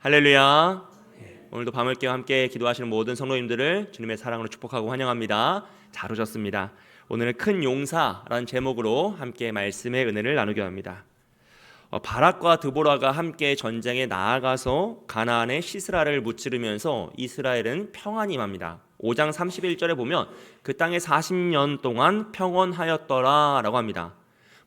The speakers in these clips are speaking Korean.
할렐루야. 오늘도 밤을 깨워 함께 기도하시는 모든 성도님들을 주님의 사랑으로 축복하고 환영합니다. 잘 오셨습니다. 오늘은 큰 용사라는 제목으로 함께 말씀의 은혜를 나누게 합니다. 바락과 드보라가 함께 전쟁에 나아가서 가나안의 시스라를 무찌르면서 이스라엘은 평안이 임합니다. 5장 31절에 보면 그 땅에 40년 동안 평온하였더라 라고 합니다.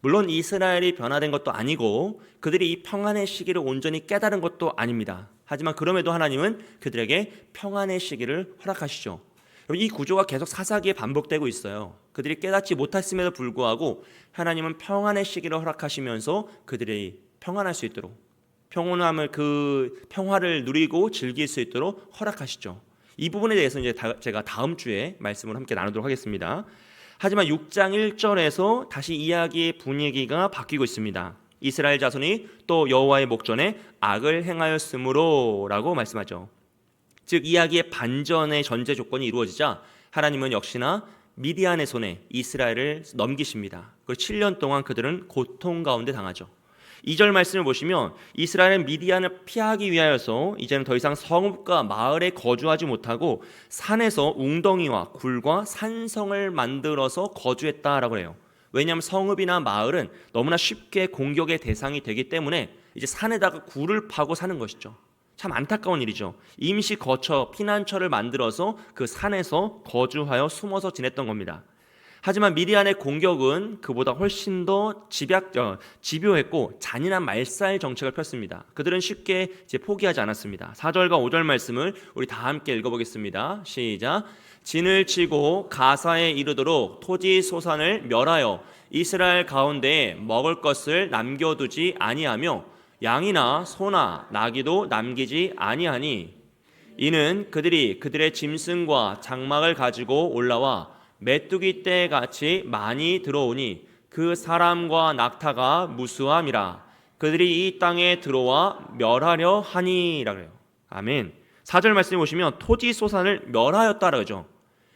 물론 이스라엘이 변화된 것도 아니고 그들이 이 평안의 시기를 온전히 깨달은 것도 아닙니다. 하지만 그럼에도 하나님은 그들에게 평안의 시기를 허락하시죠. 이 구조가 계속 사사기에 반복되고 있어요. 그들이 깨닫지 못했음에도 불구하고 하나님은 평안의 시기를 허락하시면서 그들이 평안할 수 있도록 그 평화를 누리고 즐길 수 있도록 허락하시죠. 이 부분에 대해서 이제 제가 다음 주에 말씀을 함께 나누도록 하겠습니다. 하지만 6장 1절에서 다시 이야기의 분위기가 바뀌고 있습니다. 이스라엘 자손이 또 여호와의 목전에 악을 행하였으므로 라고 말씀하죠. 즉 이야기의 반전의 전제 조건이 이루어지자 하나님은 역시나 미디안의 손에 이스라엘을 넘기십니다. 그리고 7년 동안 그들은 고통 가운데 당하죠. 2절 말씀을 보시면 이스라엘은 미디안을 피하기 위하여서 이제는 더 이상 성읍과 마을에 거주하지 못하고 산에서 웅덩이와 굴과 산성을 만들어서 거주했다라고 해요. 왜냐하면 성읍이나 마을은 너무나 쉽게 공격의 대상이 되기 때문에 이제 산에다가 굴을 파고 사는 것이죠. 참 안타까운 일이죠. 임시 거처, 피난처를 만들어서 그 산에서 거주하여 숨어서 지냈던 겁니다. 하지만 미디안의 공격은 그보다 훨씬 더 집요했고 잔인한 말살 정책을 폈습니다. 그들은 쉽게 포기하지 않았습니다. 4절과 5절 말씀을 우리 다 함께 읽어보겠습니다. 시작. 진을 치고 가사에 이르도록 토지 소산을 멸하여 이스라엘 가운데에 먹을 것을 남겨두지 아니하며 양이나 소나 나귀도 남기지 아니하니 이는 그들이 그들의 짐승과 장막을 가지고 올라와 메뚜기 떼 같이 많이 들어오니 그 사람과 낙타가 무수함이라 그들이 이 땅에 들어와 멸하려 하니라 그래요. 아멘. 4절 말씀해 보시면 토지 소산을 멸하였다라고 하죠.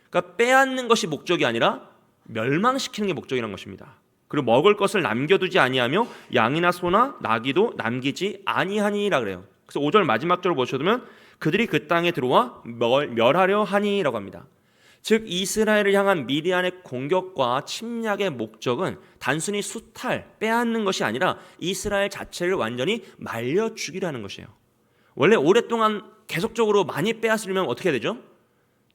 그러니까 빼앗는 것이 목적이 아니라 멸망시키는 게 목적이라는 것입니다. 그리고 먹을 것을 남겨두지 아니하며 양이나 소나 나귀도 남기지 아니하니라 그래요. 그래서 5절 마지막 절을 보셔두면 그들이 그 땅에 들어와 멸하려 하니라고 합니다. 즉 이스라엘을 향한 미디안의 공격과 침략의 목적은 단순히 수탈, 빼앗는 것이 아니라 이스라엘 자체를 완전히 말려 죽이려는 것이에요. 원래 오랫동안 계속적으로 많이 빼앗으려면 어떻게 해야 되죠?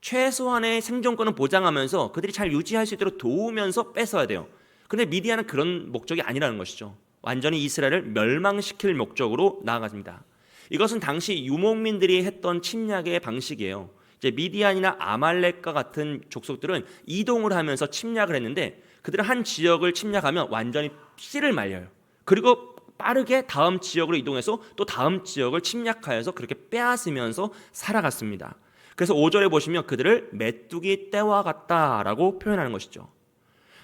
최소한의 생존권을 보장하면서 그들이 잘 유지할 수 있도록 도우면서 뺏어야 돼요. 그런데 미디안은 그런 목적이 아니라는 것이죠. 완전히 이스라엘을 멸망시킬 목적으로 나아갑니다. 이것은 당시 유목민들이 했던 침략의 방식이에요. 이제 미디안이나 아말렉과 같은 족속들은 이동을 하면서 침략을 했는데 그들은 한 지역을 침략하면 완전히 씨를 말려요. 그리고 빠르게 다음 지역으로 이동해서 또 다음 지역을 침략하여서 그렇게 빼앗으면서 살아갔습니다. 그래서 5절에 보시면 그들을 메뚜기 떼와 같다라고 표현하는 것이죠.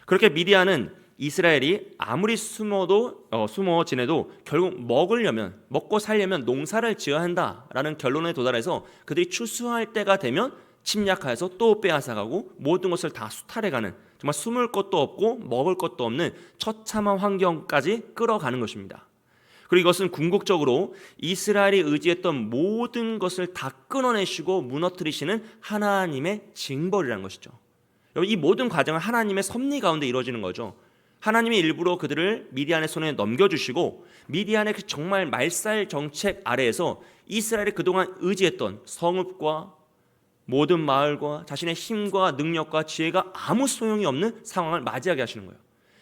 그렇게 미디안은 이스라엘이 아무리 숨어 지내도 결국 먹고 살려면 농사를 지어야 한다라는 결론에 도달해서 그들이 추수할 때가 되면 침략하여서 또 빼앗아가고 모든 것을 다 수탈해가는 정말 숨을 것도 없고 먹을 것도 없는 처참한 환경까지 끌어가는 것입니다. 그리고 이것은 궁극적으로 이스라엘이 의지했던 모든 것을 다 끊어내시고 무너뜨리시는 하나님의 징벌이라는 것이죠. 이 모든 과정은 하나님의 섭리 가운데 이루어지는 거죠. 하나님이 일부러 그들을 미디안의 손에 넘겨주시고 미디안의 그 정말 말살 정책 아래에서 이스라엘이 그동안 의지했던 성읍과 모든 마을과 자신의 힘과 능력과 지혜가 아무 소용이 없는 상황을 맞이하게 하시는 거예요.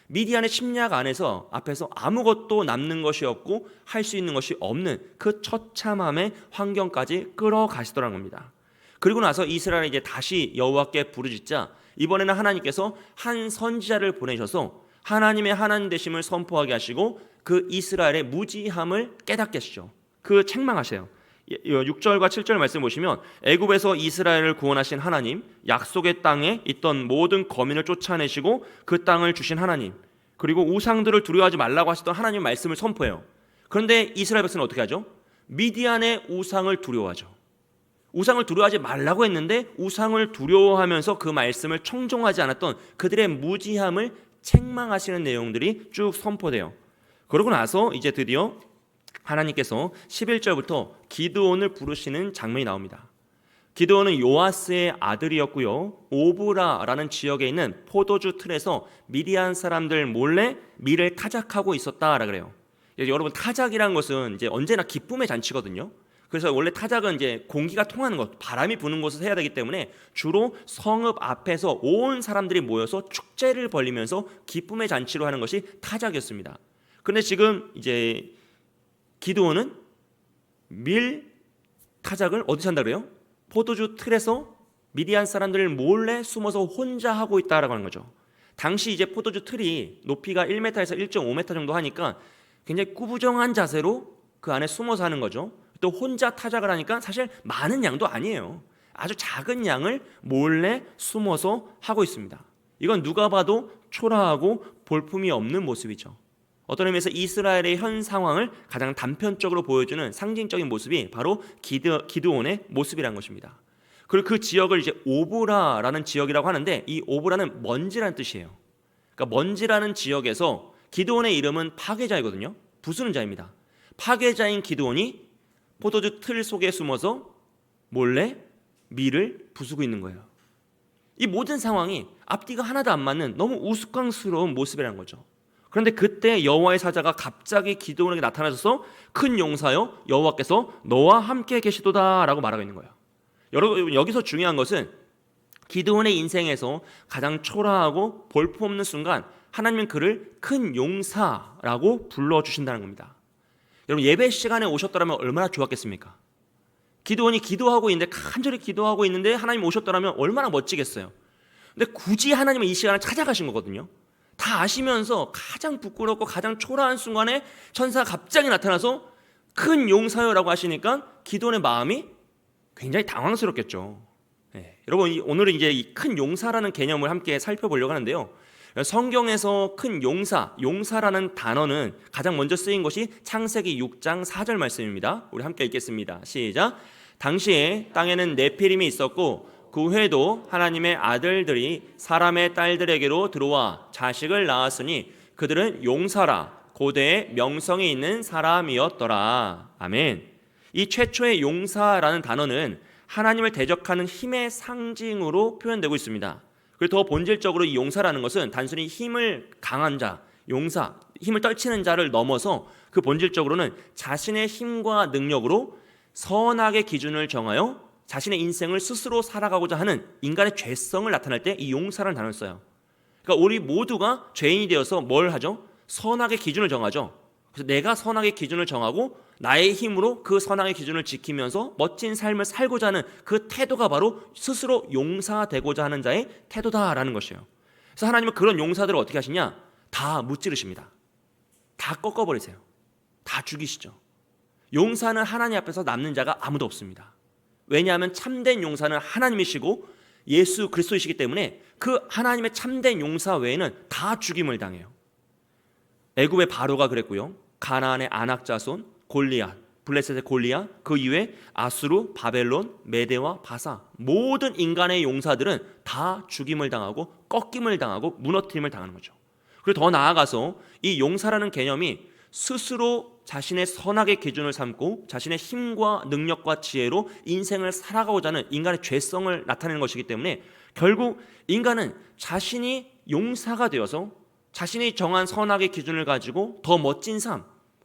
미디안의 침략 안에서 앞에서 아무것도 남는 것이 없고 할 수 있는 것이 없는 그 처참함의 환경까지 끌어가시더라는 겁니다. 그리고 나서 이스라엘이 이제 다시 여호와께 부르짖자 이번에는 하나님께서 한 선지자를 보내셔서 하나님의 하나님 되심을 선포하게 하시고 그 이스라엘의 무지함을 깨닫게 하시죠. 그 책망하세요. 6절과 7절 말씀 보시면 애굽에서 이스라엘을 구원하신 하나님, 약속의 땅에 있던 모든 거민을 쫓아내시고 그 땅을 주신 하나님, 그리고 우상들을 두려워하지 말라고 하시던 하나님의 말씀을 선포해요. 그런데 이스라엘 백성은 어떻게 하죠? 미디안의 우상을 두려워하죠. 우상을 두려워하지 말라고 했는데 우상을 두려워하면서 그 말씀을 청종하지 않았던 그들의 무지함을 책망하시는 내용들이 쭉 선포돼요. 그러고 나서 이제 드디어 하나님께서 11절부터 기드온을 부르시는 장면이 나옵니다. 기드온은 요아스의 아들이었고요, 오브라라는 지역에 있는 포도주 틀에서 미디안 사람들 몰래 밀을 타작하고 있었다라 그래요. 여러분, 타작이란 것은 이제 언제나 기쁨의 잔치거든요. 그래서 원래 타작은 이제 공기가 통하는 것, 바람이 부는 곳에서 해야 되기 때문에 주로 성읍 앞에서 온 사람들이 모여서 축제를 벌리면서 기쁨의 잔치로 하는 것이 타작이었습니다. 그런데 지금 이제 기드온은 밀 타작을 어디서 한다 그래요? 포도주 틀에서 미디안 사람들을 몰래 숨어서 혼자 하고 있다라고 하는 거죠. 당시 이제 포도주 틀이 높이가 1m에서 1.5m 정도 하니까 굉장히 꾸부정한 자세로 그 안에 숨어서 하는 거죠. 또 혼자 타작을 하니까 사실 많은 양도 아니에요. 아주 작은 양을 몰래 숨어서 하고 있습니다. 이건 누가 봐도 초라하고 볼품이 없는 모습이죠. 어떤 의미에서 이스라엘의 현 상황을 가장 단편적으로 보여주는 상징적인 모습이 바로 기드온의 모습이라는 것입니다. 그리고 그 지역을 이제 오브라라는 지역이라고 하는데, 이 오브라는 먼지라는 뜻이에요. 그러니까 먼지라는 지역에서 기드온의 이름은 파괴자이거든요. 부수는 자입니다. 파괴자인 기드온이 포도주 틀 속에 숨어서 몰래 밀을 부수고 있는 거예요. 이 모든 상황이 앞뒤가 하나도 안 맞는 너무 우스꽝스러운 모습이라는 거죠. 그런데 그때 여호와의 사자가 갑자기 기드온에게 나타나셔서 큰 용사여, 여호와께서 너와 함께 계시도다라고 말하고 있는 거예요. 여러분, 여기서 중요한 것은 기드온의 인생에서 가장 초라하고 볼품없는 순간 하나님은 그를 큰 용사라고 불러주신다는 겁니다. 여러분, 예배 시간에 오셨더라면 얼마나 좋았겠습니까? 기드온이 기도하고 있는데, 간절히 기도하고 있는데 하나님 오셨더라면 얼마나 멋지겠어요. 근데 굳이 하나님은 이 시간을 찾아가신 거거든요. 다 아시면서 가장 부끄럽고 가장 초라한 순간에 천사가 갑자기 나타나서 큰 용사여라고 하시니까 기드온의 마음이 굉장히 당황스럽겠죠. 여러분, 오늘은 이제 이 큰 용사라는 개념을 함께 살펴보려고 하는데요. 성경에서 큰 용사라는 단어는 가장 먼저 쓰인 것이 창세기 6장 4절 말씀입니다. 우리 함께 읽겠습니다. 시작. 당시에 땅에는 네피림이 있었고 그 후에도 하나님의 아들들이 사람의 딸들에게로 들어와 자식을 낳았으니 그들은 용사라, 고대의 명성이 있는 사람이었더라. 아멘. 이 최초의 용사라는 단어는 하나님을 대적하는 힘의 상징으로 표현되고 있습니다. 그리고 더 본질적으로 이 용사라는 것은 단순히 힘을 강한 자, 용사, 힘을 떨치는 자를 넘어서 그 본질적으로는 자신의 힘과 능력으로 선악의 기준을 정하여 자신의 인생을 스스로 살아가고자 하는 인간의 죄성을 나타낼 때 이 용사라는 단어를 써요. 그러니까 우리 모두가 죄인이 되어서 뭘 하죠? 선악의 기준을 정하죠. 그래서 내가 선악의 기준을 정하고 나의 힘으로 그 선악의 기준을 지키면서 멋진 삶을 살고자 하는 그 태도가 바로 스스로 용사되고자 하는 자의 태도다라는 것이에요. 그래서 하나님은 그런 용사들을 어떻게 하시냐? 다 무찌르십니다. 다 꺾어버리세요. 다 죽이시죠. 용사는 하나님 앞에서 남는 자가 아무도 없습니다. 왜냐하면 참된 용사는 하나님이시고 예수 그리스도이시기 때문에 그 하나님의 참된 용사 외에는 다 죽임을 당해요. 애굽의 바로가 그랬고요. 가나안의 아낙자손, 골리앗, 블레셋의 골리앗, 그 이외에 아수르, 바벨론, 메대와 바사, 모든 인간의 용사들은 다 죽임을 당하고 꺾임을 당하고 무너뜨림을 당하는 거죠. 그리고 더 나아가서 이 용사라는 개념이 스스로 자신의 선악의 기준을 삼고 자신의 힘과 능력과 지혜로 인생을 살아가고자 하는 인간의 죄성을 나타내는 것이기 때문에 결국 인간은 자신이 용사가 되어서 자신이 정한 선악의 기준을 가지고 더 멋진 삶,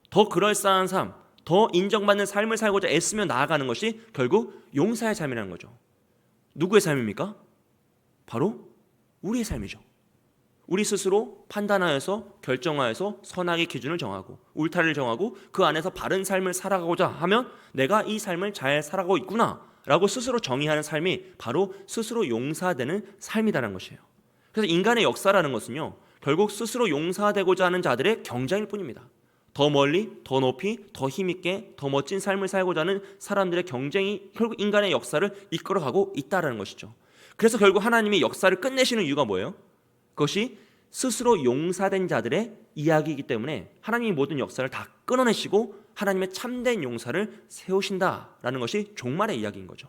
더 그럴싸한 삶, 더 인정받는 삶을 살고자 애쓰며 나아가는 것이 결국 용사의 삶이라는 거죠. 누구의 삶입니까? 바로 우리의 삶이죠. 우리 스스로 판단하여서 결정하여서 선악의 기준을 정하고 울타리를 정하고 그 안에서 바른 삶을 살아가고자 하면 내가 이 삶을 잘 살아가고 있구나 라고 스스로 정의하는 삶이 바로 스스로 용사되는 삶이라는 것이에요. 그래서 인간의 역사라는 것은요, 결국 스스로 용사되고자 하는 자들의 경쟁일 뿐입니다. 더 멀리, 더 높이, 더 힘있게, 더 멋진 삶을 살고자 하는 사람들의 경쟁이 결국 인간의 역사를 이끌어가고 있다는 것이죠. 그래서 결국 하나님이 역사를 끝내시는 이유가 뭐예요? 그것이 스스로 용사된 자들의 이야기이기 때문에 하나님이 모든 역사를 다 끊어내시고 하나님의 참된 용사를 세우신다라는 것이 종말의 이야기인 거죠.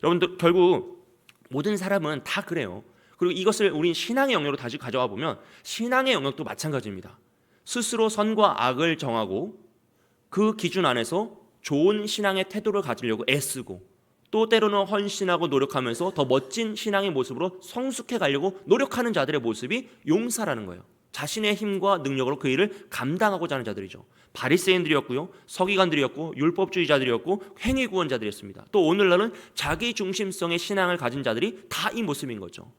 여러분들, 결국 모든 사람은 다 그래요. 그리고 이것을 우린 신앙의 영역으로 다시 가져와 보면 신앙의 영역도 마찬가지입니다. 스스로 선과 악을 정하고 그 기준 안에서 좋은 신앙의 태도를 가지려고 애쓰고 또 때로는 헌신하고 노력하면서 더 멋진 신앙의 모습으로 성숙해 가려고 노력하는 자들의 모습이 용사라는 거예요. 자신의 힘과 능력으로 그 일을 감당하고자 하는 자들이죠. 바리새인들이었고요, 서기관들이었고, 율법주의자들이었고, 행위구원자들이었습니다. 또 오늘날은 자기 중심성의 신앙을 가진 자들이 다 이 모습인 거죠.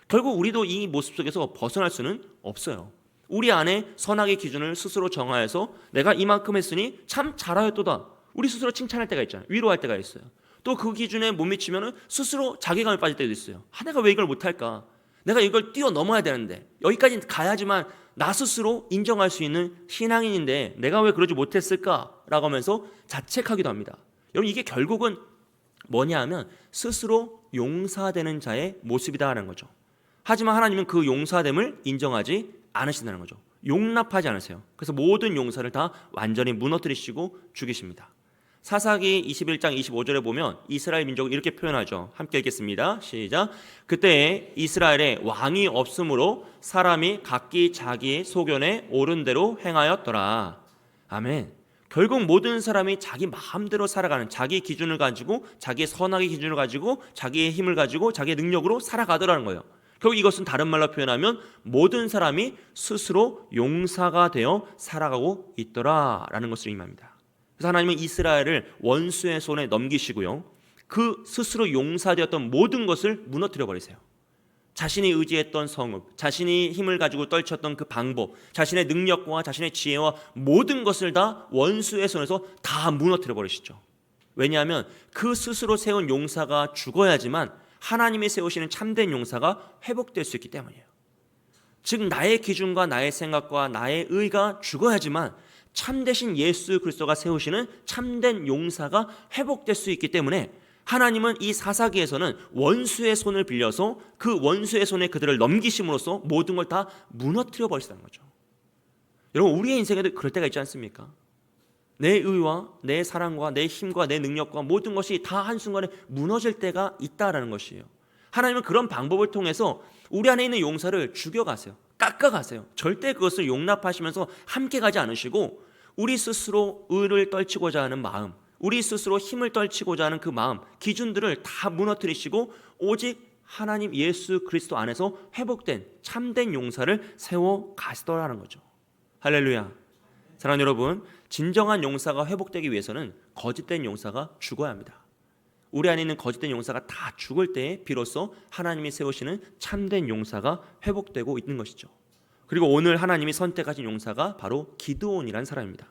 결국 우리도 이 모습 속에서 벗어날 수는 없어요. 우리 안에 선악의 기준을 스스로 정하여서 내가 이만큼 했으니 참 잘하였도다, 우리 스스로 칭찬할 때가 있잖아요. 위로할 때가 있어요. 또 그 기준에 못 미치면 스스로 자괴감에 빠질 때도 있어요. 내가 왜 이걸 못할까? 내가 이걸 뛰어넘어야 되는데, 여기까지 가야지만 나 스스로 인정할 수 있는 신앙인인데 내가 왜 그러지 못했을까라고 하면서 자책하기도 합니다. 여러분, 이게 결국은 뭐냐 하면 스스로 용사되는 자의 모습이다라는 거죠. 하지만 하나님은 그 용사됨을 인정하지 않으신다는 거죠. 용납하지 않으세요. 그래서 모든 용사를 다 완전히 무너뜨리시고 죽이십니다. 사사기 21장 25절에 보면 이스라엘 민족을 이렇게 표현하죠. 함께 읽겠습니다. 시작. 그때 이스라엘에 왕이 없으므로 사람이 각기 자기의 소견에 옳은 대로 행하였더라. 아멘. 결국 모든 사람이 자기 마음대로 살아가는, 자기 기준을 가지고, 자기의 선악의 기준을 가지고, 자기의 힘을 가지고, 자기의 능력으로 살아가더라는 거예요. 결국 이것은 다른 말로 표현하면 모든 사람이 스스로 용사가 되어 살아가고 있더라라는 것을 의미합니다. 그래서 하나님은 이스라엘을 원수의 손에 넘기시고요, 그 스스로 용사되었던 모든 것을 무너뜨려 버리세요. 자신이 의지했던 성읍, 자신이 힘을 가지고 떨쳤던 그 방법, 자신의 능력과 자신의 지혜와 모든 것을 다 원수의 손에서 다 무너뜨려 버리시죠. 왜냐하면 그 스스로 세운 용사가 죽어야지만 하나님이 세우시는 참된 용사가 회복될 수 있기 때문이에요. 즉 나의 기준과 나의 생각과 나의 의가 죽어야지만 참되신 예수 그리스도가 세우시는 참된 용사가 회복될 수 있기 때문에 하나님은 이 사사기에서는 원수의 손을 빌려서 그 원수의 손에 그들을 넘기심으로써 모든 걸 다 무너뜨려 버리시다는 거죠. 여러분, 우리의 인생에도 그럴 때가 있지 않습니까? 내 의와 내 사랑과 내 힘과 내 능력과 모든 것이 다 한순간에 무너질 때가 있다라는 것이에요. 하나님은 그런 방법을 통해서 우리 안에 있는 용사를 죽여가세요. 깎아가세요. 절대 그것을 용납하시면서 함께 가지 않으시고 우리 스스로 의를 떨치고자 하는 마음, 우리 스스로 힘을 떨치고자 하는 그 마음, 기준들을 다 무너뜨리시고 오직 하나님 예수 그리스도 안에서 회복된 참된 용사를 세워 가시더라는 거죠. 할렐루야. 사랑하는 여러분, 진정한 용사가 회복되기 위해서는 거짓된 용사가 죽어야 합니다. 우리 안에 있는 거짓된 용사가 다 죽을 때에 비로소 하나님이 세우시는 참된 용사가 회복되고 있는 것이죠. 그리고 오늘 하나님이 선택하신 용사가 바로 기드온이라는 사람입니다.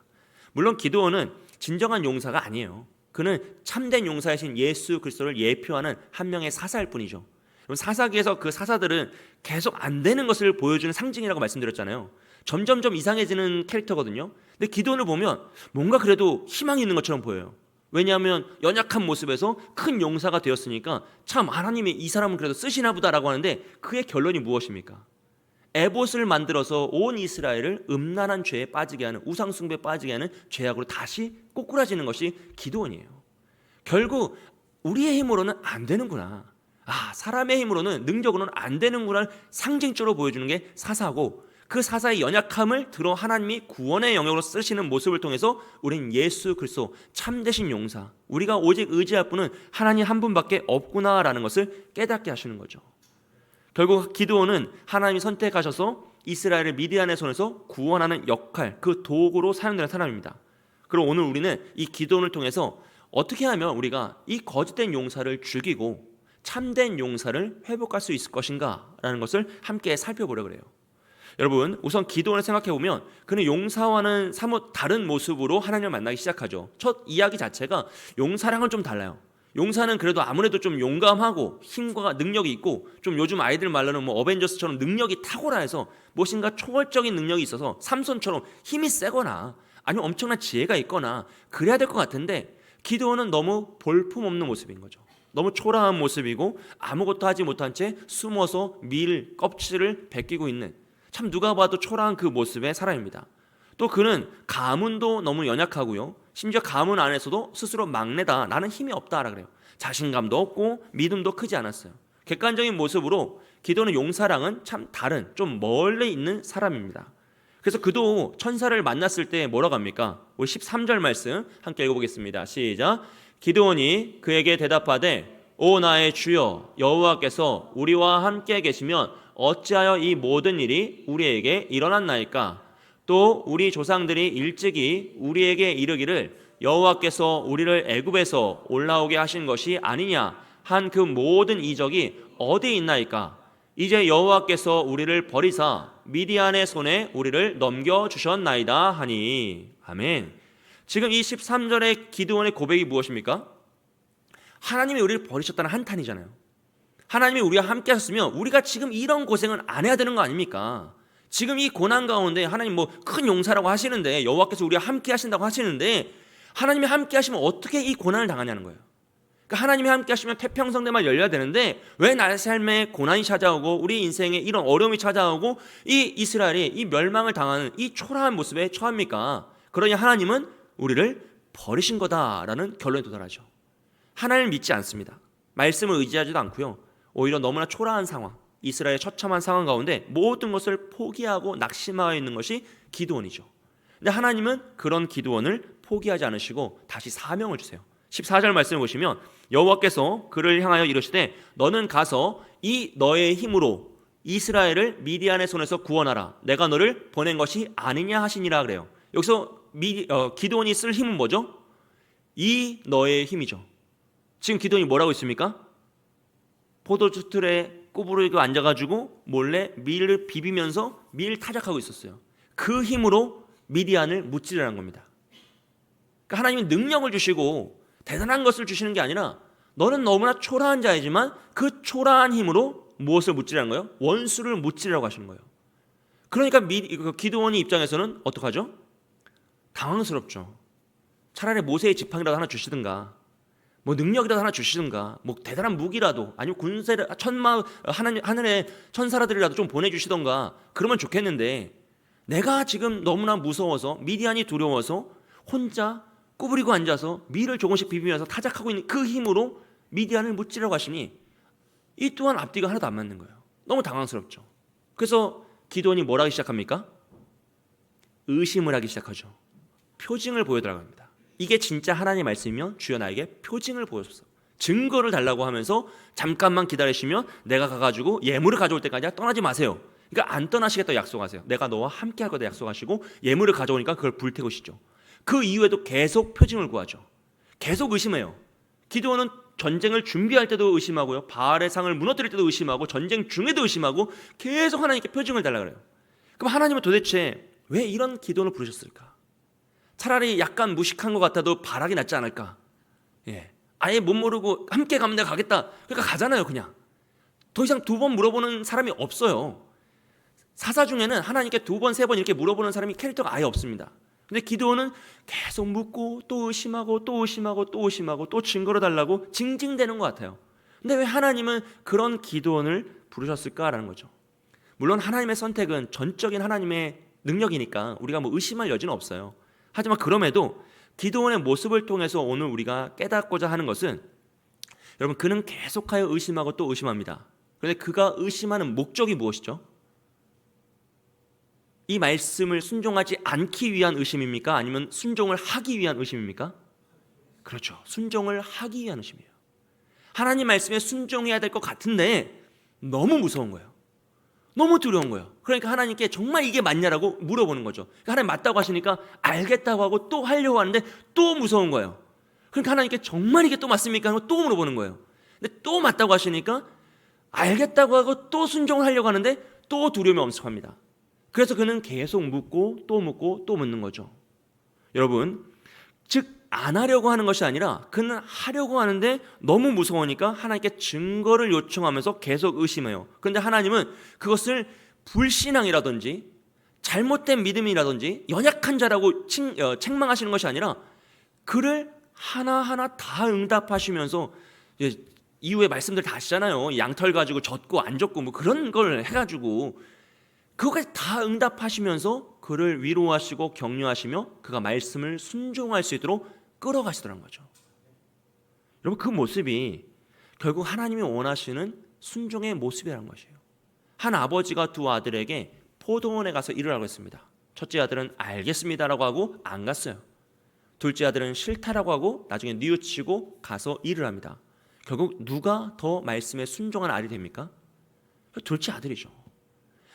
물론 기드온은 진정한 용사가 아니에요. 그는 참된 용사이신 예수 그리스도를 예표하는 한 명의 사사일 뿐이죠. 사사기에서 그 사사들은 계속 안 되는 것을 보여주는 상징이라고 말씀드렸잖아요. 점점점 이상해지는 캐릭터거든요. 근데 기드온을 보면 뭔가 그래도 희망이 있는 것처럼 보여요. 왜냐하면 연약한 모습에서 큰 용사가 되었으니까 참 하나님이 이 사람은 그래도 쓰시나 보다라고 하는데 그의 결론이 무엇입니까? 에봇을 만들어서 온 이스라엘을 음란한 죄에 빠지게 하는, 우상 숭배에 빠지게 하는 죄악으로 다시 꼬꾸라지는 것이 기드온이에요. 결국 우리의 힘으로는 안 되는구나, 사람의 힘으로는, 능력으로는 안 되는구나를 상징적으로 보여주는 게 사사고, 그 사사의 연약함을 들어 하나님이 구원의 영역으로 쓰시는 모습을 통해서 우린 예수 그리스도 참되신 용사, 우리가 오직 의지할 분은 하나님 한 분밖에 없구나라는 것을 깨닫게 하시는 거죠. 결국 기드온은 하나님이 선택하셔서 이스라엘을 미디안의 손에서 구원하는 역할, 그 도구로 사용되는 사람입니다. 그럼 오늘 우리는 이 기드온을 통해서 어떻게 하면 우리가 이 거짓된 용사를 죽이고 참된 용사를 회복할 수 있을 것인가 라는 것을 함께 살펴보려고 그래요. 여러분, 우선 기드온을 생각해보면 그는 용사와는 사뭇 다른 모습으로 하나님을 만나기 시작하죠. 첫 이야기 자체가 용사랑은 좀 달라요. 용사는 그래도 아무래도 좀 용감하고 힘과 능력이 있고, 좀 요즘 아이들 말로는 어벤져스처럼 능력이 탁월해서 무엇인가 초월적인 능력이 있어서 삼손처럼 힘이 세거나 아니면 엄청난 지혜가 있거나 그래야 될 것 같은데, 기드온은 너무 볼품없는 모습인 거죠. 너무 초라한 모습이고 아무것도 하지 못한 채 숨어서 밀 껍질을 벗기고 있는, 참 누가 봐도 초라한 그 모습의 사람입니다. 또 그는 가문도 너무 연약하고요, 심지어 가문 안에서도 스스로 막내다, 나는 힘이 없다라 그래요. 자신감도 없고 믿음도 크지 않았어요. 객관적인 모습으로 기드온의 용사랑은 참 다른, 좀 멀리 있는 사람입니다. 그래서 그도 천사를 만났을 때 뭐라고 합니까? 우리 13절 말씀 함께 읽어보겠습니다. 시작. 기드온이 그에게 대답하되 오 나의 주여 여호와께서 우리와 함께 계시면 어찌하여 이 모든 일이 우리에게 일어났나이까? 또 우리 조상들이 일찍이 우리에게 이르기를 여호와께서 우리를 애굽에서 올라오게 하신 것이 아니냐 한 그 모든 이적이 어디 있나이까? 이제 여호와께서 우리를 버리사 미디안의 손에 우리를 넘겨주셨나이다 하니. 아멘. 지금 이 13절의 기드온의 고백이 무엇입니까? 하나님이 우리를 버리셨다는 한탄이잖아요. 하나님이 우리와 함께 하셨으면 우리가 지금 이런 고생은 안 해야 되는 거 아닙니까? 지금 이 고난 가운데 하나님 뭐 큰 용사라고 하시는데, 여호와께서 우리와 함께 하신다고 하시는데, 하나님이 함께 하시면 어떻게 이 고난을 당하냐는 거예요. 그러니까 하나님이 함께 하시면 태평성대만 열려야 되는데 왜 나의 삶에 고난이 찾아오고 우리 인생에 이런 어려움이 찾아오고 이 이스라엘이 이 멸망을 당하는 이 초라한 모습에 처합니까? 그러니 하나님은 우리를 버리신 거다라는 결론에 도달하죠. 하나님을 믿지 않습니다. 말씀을 의지하지도 않고요. 오히려 너무나 초라한 상황, 이스라엘의 처참한 상황 가운데 모든 것을 포기하고 낙심하여 있는 것이 기드온이죠. 근데 하나님은 그런 기드온을 포기하지 않으시고 다시 사명을 주세요. 14절 말씀을 보시면 여호와께서 그를 향하여 이르시되 너는 가서 이 너의 힘으로 이스라엘을 미디안의 손에서 구원하라. 내가 너를 보낸 것이 아니냐 하시니라 그래요. 여기서 기드온이 쓸 힘은 뭐죠? 이 너의 힘이죠. 지금 기드온이 뭐라고 있습니까? 포도주 틀에 꾸부르고 앉아가지고 몰래 밀을 비비면서 밀 타작하고 있었어요. 그 힘으로 미디안을 무찌르라는 겁니다. 그러니까 하나님은 능력을 주시고 대단한 것을 주시는 게 아니라 너는 너무나 초라한 자이지만 그 초라한 힘으로 무엇을 무찌르라는 거예요? 원수를 무찌르라고 하시는 거예요. 그러니까 기드온이 입장에서는 어떡하죠? 당황스럽죠. 차라리 모세의 지팡이라도 하나 주시든가, 뭐 능력이라도 하나 주시든가, 뭐 대단한 무기라도, 아니면 군세를 하늘의 천사라들이라도 좀 보내주시던가 그러면 좋겠는데, 내가 지금 너무나 무서워서 미디안이 두려워서 혼자 꾸부리고 앉아서 밀을 조금씩 비비면서 타작하고 있는 그 힘으로 미디안을 무찌르라고 하시니 이 또한 앞뒤가 하나도 안 맞는 거예요. 너무 당황스럽죠. 그래서 기드온이 뭘 하기 시작합니까? 의심을 하기 시작하죠. 표징을 보여달라고 합니다. 이게 진짜 하나님의 말씀이면 주여 나에게 표징을 보여줬어. 증거를 달라고 하면서 잠깐만 기다리시면 내가 가가지고 예물을 가져올 때까지 떠나지 마세요. 그러니까 안 떠나시겠다고 약속하세요. 내가 너와 함께 할 거다 약속하시고 예물을 가져오니까 그걸 불태우시죠. 그 이후에도 계속 표징을 구하죠. 계속 의심해요. 기드온은 전쟁을 준비할 때도 의심하고요, 바알의 상을 무너뜨릴 때도 의심하고, 전쟁 중에도 의심하고, 계속 하나님께 표징을 달라고 그래요. 그럼 하나님은 도대체 왜 이런 기드온을 부르셨을까? 차라리 약간 무식한 것 같아도 바락이 낫지 않을까? 아예 못 모르고 함께 가면 내가 가겠다. 그러니까 가잖아요. 그냥 더 이상 두 번 물어보는 사람이 없어요. 사사 중에는 하나님께 두 번, 세 번 이렇게 물어보는 사람이 캐릭터가 아예 없습니다. 근데 기드온은 계속 묻고 또 의심하고 또 의심하고 또 의심하고 또 증거를 달라고 징징대는 것 같아요. 근데 왜 하나님은 그런 기드온을 부르셨을까라는 거죠. 물론 하나님의 선택은 전적인 하나님의 능력이니까 우리가 뭐 의심할 여지는 없어요. 하지만 그럼에도 기드온의 모습을 통해서 오늘 우리가 깨닫고자 하는 것은, 여러분, 그는 계속하여 의심하고 또 의심합니다. 그런데 그가 의심하는 목적이 무엇이죠? 이 말씀을 순종하지 않기 위한 의심입니까? 아니면 순종을 하기 위한 의심입니까? 그렇죠. 순종을 하기 위한 의심이에요. 하나님 말씀에 순종해야 될 것 같은데 너무 무서운 거예요. 너무 두려운 거예요. 그러니까 하나님께 정말 이게 맞냐라고 물어보는 거죠. 그러니까 하나님 맞다고 하시니까 알겠다고 하고 또 하려고 하는데 또 무서운 거예요. 그러니까 하나님께 정말 이게 또 맞습니까? 하고 또 물어보는 거예요. 근데 또 맞다고 하시니까 알겠다고 하고 또 순종을 하려고 하는데 또 두려움이 엄습합니다. 그래서 그는 계속 묻고 또 묻는 거죠. 여러분, 즉 안 하려고 하는 것이 아니라 그는 하려고 하는데 너무 무서우니까 하나님께 증거를 요청하면서 계속 의심해요. 그런데 하나님은 그것을 불신앙이라든지 잘못된 믿음이라든지 연약한 자라고 책망하시는 것이 아니라 그를 하나하나 다 응답하시면서, 이후에 말씀들 다 하시잖아요. 양털 가지고 젖고 안 젖고 뭐 그런 걸 해가지고 그것까지 다 응답하시면서 그를 위로하시고 격려하시며 그가 말씀을 순종할 수 있도록 끌어가시더란 거죠. 여러분, 그 모습이 결국 하나님이 원하시는 순종의 모습이라는 것이에요. 한 아버지가 두 아들에게 포도원에 가서 일을 하고 있습니다. 첫째 아들은 알겠습니다라고 하고 안 갔어요. 둘째 아들은 싫다라고 하고 나중에 뉘우치고 가서 일을 합니다. 결국 누가 더 말씀에 순종한 아들이 됩니까? 둘째 아들이죠.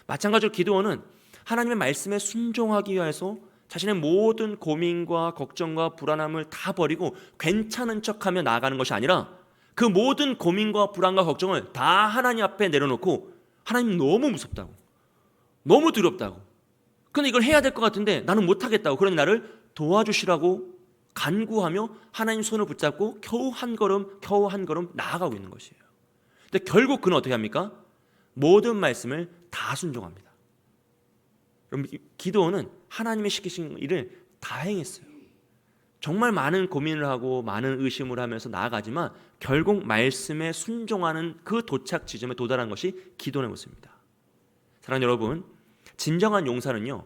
마찬가지로 기드온은 하나님의 말씀에 순종하기 위해서 자신의 모든 고민과 걱정과 불안함을 다 버리고 괜찮은 척하며 나아가는 것이 아니라 그 모든 고민과 불안과 걱정을 다 하나님 앞에 내려놓고 하나님 너무 무섭다고, 너무 두렵다고, 근데 이걸 해야 될 것 같은데 나는 못하겠다고, 그러니 나를 도와주시라고 간구하며 하나님 손을 붙잡고 겨우 한 걸음 나아가고 있는 것이에요. 근데 결국 그는 어떻게 합니까? 모든 말씀을 다 순종합니다. 그럼 기드온은 하나님의 시키신 일을 다 행했어요. 정말 많은 고민을 하고 많은 의심을 하면서 나아가지만 결국 말씀에 순종하는 그 도착 지점에 도달한 것이 기드온의 모습입니다. 사랑하는 여러분, 진정한 용사는요,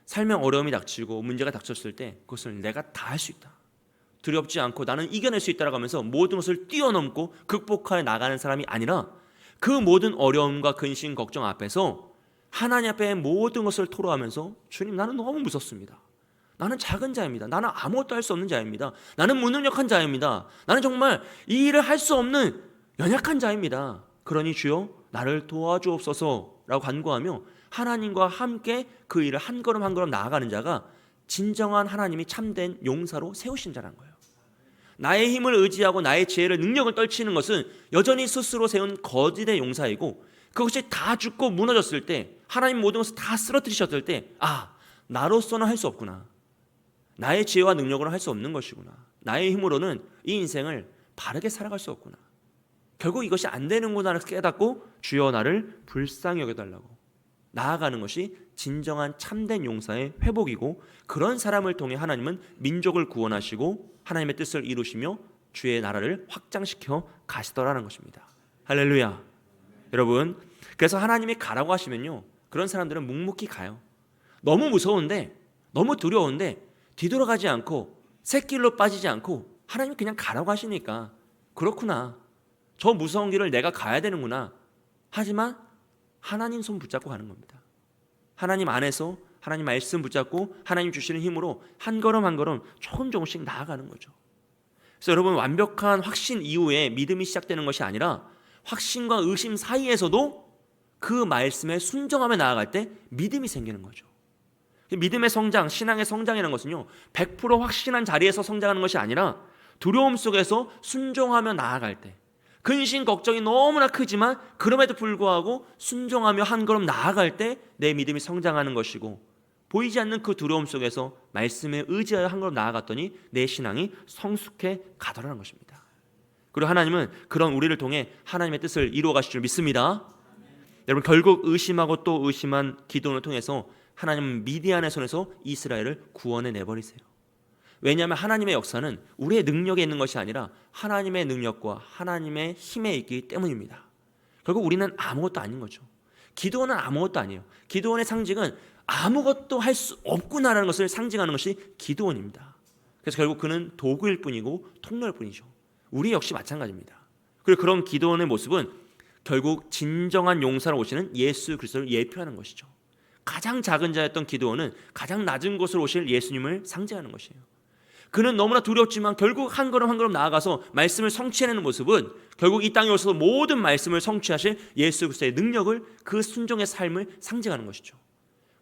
삶에 어려움이 닥치고 문제가 닥쳤을 때 그것을 내가 다 할 수 있다, 두렵지 않고 나는 이겨낼 수 있다라고 하면서 모든 것을 뛰어넘고 극복하여 나가는 사람이 아니라 그 모든 어려움과 근심 걱정 앞에서 하나님 앞에 모든 것을 토로하면서 주님, 나는 너무 무섭습니다. 나는 작은 자입니다. 나는 아무것도 할 수 없는 자입니다. 나는 무능력한 자입니다. 나는 정말 이 일을 할 수 없는 연약한 자입니다. 그러니 주여 나를 도와주옵소서라고 간구하며 하나님과 함께 그 일을 한 걸음 한 걸음 나아가는 자가 진정한 하나님이 참된 용사로 세우신 자라는 거예요. 나의 힘을 의지하고 나의 지혜를 능력을 떨치는 것은 여전히 스스로 세운 거짓의 용사이고, 그것이 다 죽고 무너졌을 때, 하나님 모든 것을 다 쓰러뜨리셨을 때, 아, 나로서는 할 수 없구나, 나의 지혜와 능력으로는 할 수 없는 것이구나, 나의 힘으로는 이 인생을 바르게 살아갈 수 없구나, 결국 이것이 안 되는구나를 깨닫고 주여 나를 불쌍히 여겨달라고 나아가는 것이 진정한 참된 용사의 회복이고, 그런 사람을 통해 하나님은 민족을 구원하시고 하나님의 뜻을 이루시며 주의 나라를 확장시켜 가시더라는 것입니다. 할렐루야. 여러분, 그래서 하나님이 가라고 하시면요, 그런 사람들은 묵묵히 가요. 너무 무서운데, 너무 두려운데 뒤돌아가지 않고 새길로 빠지지 않고 하나님이 그냥 가라고 하시니까 그렇구나, 저 무서운 길을 내가 가야 되는구나, 하지만 하나님 손 붙잡고 가는 겁니다. 하나님 안에서 하나님 말씀 붙잡고 하나님 주시는 힘으로 한 걸음 한 걸음 조금씩 나아가는 거죠. 그래서 여러분, 완벽한 확신 이후에 믿음이 시작되는 것이 아니라 확신과 의심 사이에서도 그 말씀에 순종하며 나아갈 때 믿음이 생기는 거죠. 믿음의 성장, 신앙의 성장이라는 것은요, 100% 확신한 자리에서 성장하는 것이 아니라 두려움 속에서 순종하며 나아갈 때, 근심 걱정이 너무나 크지만 그럼에도 불구하고 순종하며 한 걸음 나아갈 때 내 믿음이 성장하는 것이고, 보이지 않는 그 두려움 속에서 말씀에 의지하여 한 걸음 나아갔더니 내 신앙이 성숙해 가더라는 것입니다. 그리고 하나님은 그런 우리를 통해 하나님의 뜻을 이루어 가실 줄 믿습니다. 여러분, 결국 의심하고 또 의심한 기도를 통해서 하나님은 미디안의 손에서 이스라엘을 구원해 내버리세요. 왜냐하면 하나님의 역사는 우리의 능력에 있는 것이 아니라 하나님의 능력과 하나님의 힘에 있기 때문입니다. 결국 우리는 아무것도 아닌 거죠. 기도는 아무것도 아니에요. 기도원의 상징은 아무것도 할 수 없구나라는 것을 상징하는 것이 기도원입니다. 그래서 결국 그는 도구일 뿐이고 통로일 뿐이죠. 우리 역시 마찬가지입니다. 그리고 그런 기도원의 모습은 결국 진정한 용사로 오시는 예수 그리스도를 예표하는 것이죠. 가장 작은 자였던 기도원은 가장 낮은 곳으로 오실 예수님을 상징하는 것이에요. 그는 너무나 두렵지만 결국 한 걸음 한 걸음 나아가서 말씀을 성취해내는 모습은 결국 이 땅에 오셔서 모든 말씀을 성취하실 예수 그리스도의 능력을, 그 순종의 삶을 상징하는 것이죠.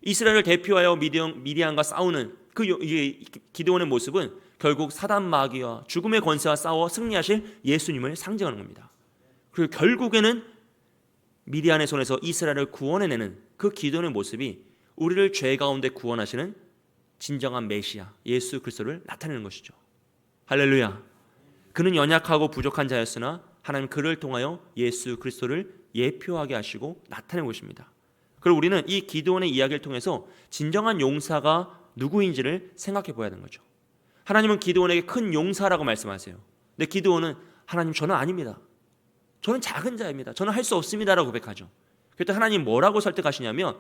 이스라엘을 대표하여 미디안과 싸우는 그 기드온의 모습은 결국 사단 마귀와 죽음의 권세와 싸워 승리하실 예수님을 상징하는 겁니다. 그리고 결국에는 미디안의 손에서 이스라엘을 구원해내는 그 기드온의 모습이 우리를 죄 가운데 구원하시는 진정한 메시아 예수 그리스도를 나타내는 것이죠. 할렐루야. 그는 연약하고 부족한 자였으나 하나님 그를 통하여 예수 그리스도를 예표하게 하시고 나타내고 있습니다. 그리고 우리는 이 기드온의 이야기를 통해서 진정한 용사가 누구인지를 생각해 보아야 하는 거죠. 하나님은 기드온에게 큰 용사라고 말씀하세요. 근데 기드온은 하나님, 저는 아닙니다, 저는 작은 자입니다, 저는 할 수 없습니다라고 고백하죠. 그때 하나님 뭐라고 설득하시냐면,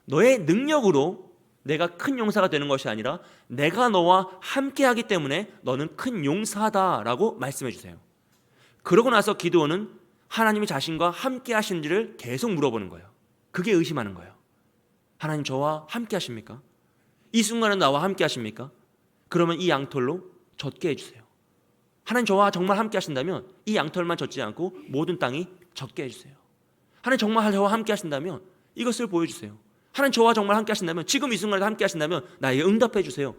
너의 능력으로 내가 큰 용사가 되는 것이 아니라 내가 너와 함께 하기 때문에 너는 큰 용사다라고 말씀해 주세요. 그러고 나서 기드온은 하나님이 자신과 함께 하시는지를 계속 물어보는 거예요. 그게 의심하는 거예요. 하나님, 저와 함께 하십니까? 이 순간은 나와 함께 하십니까? 그러면 이 양털로 젖게 해주세요. 하나님 저와 정말 함께 하신다면 이 양털만 젖지 않고 모든 땅이 젖게 해주세요. 하나님 정말 저와 함께 하신다면 이것을 보여주세요. 하나님 저와 정말 함께 하신다면 지금 이 순간에도 함께 하신다면 나에게 응답해 주세요.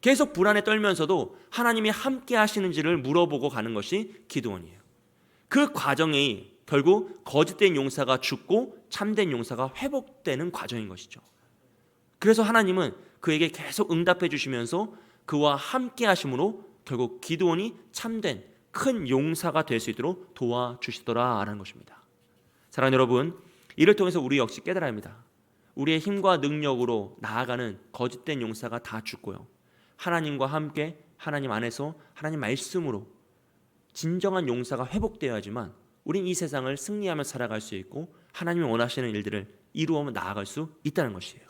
계속 불안에 떨면서도 하나님이 함께 하시는지를 물어보고 가는 것이 기드온이에요. 그 과정이 결국 거짓된 용사가 죽고 참된 용사가 회복되는 과정인 것이죠. 그래서 하나님은 그에게 계속 응답해 주시면서 그와 함께 하심으로 결국 기드온이 참된 큰 용사가 될 수 있도록 도와주시더라라는 것입니다. 사랑하는 여러분, 이를 통해서 우리 역시 깨달아야 합니다. 우리의 힘과 능력으로 나아가는 거짓된 용사가 다 죽고요, 하나님과 함께 하나님 안에서 하나님 말씀으로 진정한 용사가 회복되어야지만 우린 이 세상을 승리하며 살아갈 수 있고 하나님이 원하시는 일들을 이루어 나아갈 수 있다는 것이에요.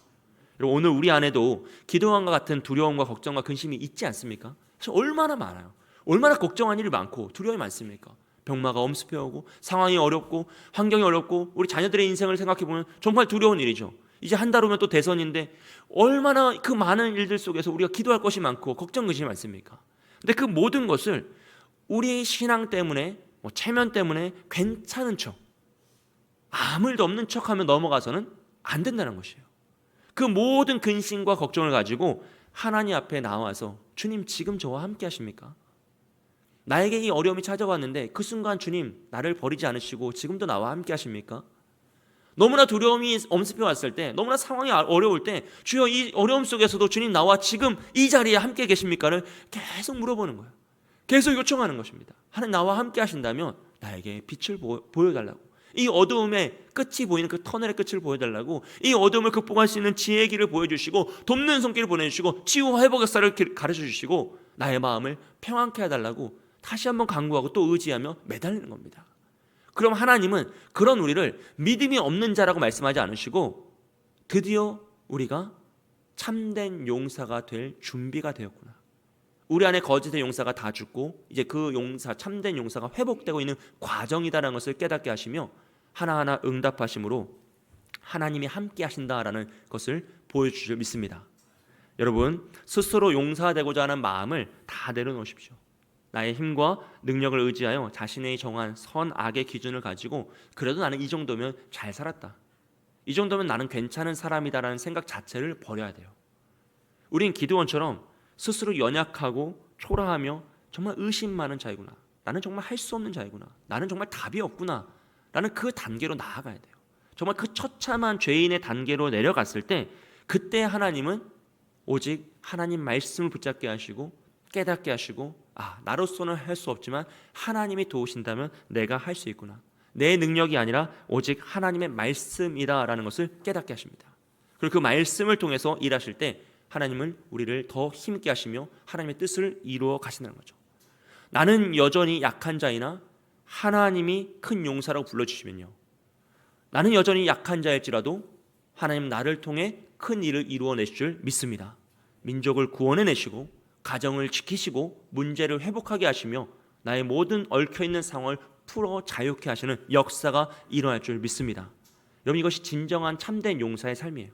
여러분, 오늘 우리 안에도 기도함과 같은 두려움과 걱정과 근심이 있지 않습니까? 사실 얼마나 많아요. 얼마나 걱정한 일이 많고 두려움이 많습니까? 병마가 엄습해오고 상황이 어렵고 환경이 어렵고 우리 자녀들의 인생을 생각해보면 정말 두려운 일이죠. 이제 한 달 후면 또 대선인데 얼마나 그 많은 일들 속에서 우리가 기도할 것이 많고 걱정 근심이 많습니까? 근데 그 모든 것을 우리의 신앙 때문에 체면 때문에 괜찮은 척, 아무 일도 없는 척하며 넘어가서는 안 된다는 것이에요. 그 모든 근심과 걱정을 가지고 하나님 앞에 나와서 주님 지금 저와 함께 하십니까? 나에게 이 어려움이 찾아왔는데 그 순간 주님 나를 버리지 않으시고 지금도 나와 함께 하십니까? 너무나 두려움이 엄습해 왔을 때, 너무나 상황이 어려울 때 주여 이 어려움 속에서도 주님 나와 지금 이 자리에 함께 계십니까를 계속 물어보는 거예요. 계속 요청하는 것입니다. 하나님 나와 함께 하신다면 나에게 빛을 보여달라고, 이 어두움의 끝이 보이는 그 터널의 끝을 보여달라고, 이 어두움을 극복할 수 있는 지혜의 길을 보여주시고 돕는 손길을 보내주시고 치유와 회복 역사를 가르쳐주시고 나의 마음을 평안케 해달라고 다시 한번 간구하고 또 의지하며 매달리는 겁니다. 그럼 하나님은 그런 우리를 믿음이 없는 자라고 말씀하지 않으시고 드디어 우리가 참된 용사가 될 준비가 되었구나, 우리 안에 거짓의 용사가 다 죽고 이제 그 용사, 참된 용사가 회복되고 있는 과정이다라는 것을 깨닫게 하시며 하나하나 응답하심으로 하나님이 함께 하신다라는 것을 보여주실 줄 믿습니다. 여러분, 스스로 용사되고자 하는 마음을 다 내려놓으십시오. 나의 힘과 능력을 의지하여 자신의 정한 선악의 기준을 가지고 그래도 나는 이 정도면 잘 살았다, 이 정도면 나는 괜찮은 사람이다라는 생각 자체를 버려야 돼요. 우린 기드온처럼 스스로 연약하고 초라하며 정말 의심 많은 자이구나, 나는 정말 할 수 없는 자이구나, 나는 정말 답이 없구나 라는 그 단계로 나아가야 돼요. 정말 그 처참한 죄인의 단계로 내려갔을 때 그때 하나님은 오직 하나님 말씀을 붙잡게 하시고 깨닫게 하시고, 나로서는 할 수 없지만 하나님이 도우신다면 내가 할 수 있구나, 내 능력이 아니라 오직 하나님의 말씀이다라는 것을 깨닫게 하십니다. 그리고 그 말씀을 통해서 일하실 때 하나님은 우리를 더 힘있게 하시며 하나님의 뜻을 이루어 가신다는 거죠. 나는 여전히 약한 자이나 하나님이 큰 용사라고 불러주시면요, 나는 여전히 약한 자일지라도 하나님 나를 통해 큰 일을 이루어내실 줄 믿습니다. 민족을 구원해내시고 가정을 지키시고 문제를 회복하게 하시며 나의 모든 얽혀있는 상황을 풀어 자유케 하시는 역사가 일어날 줄 믿습니다. 여러분, 이것이 진정한 참된 용사의 삶이에요.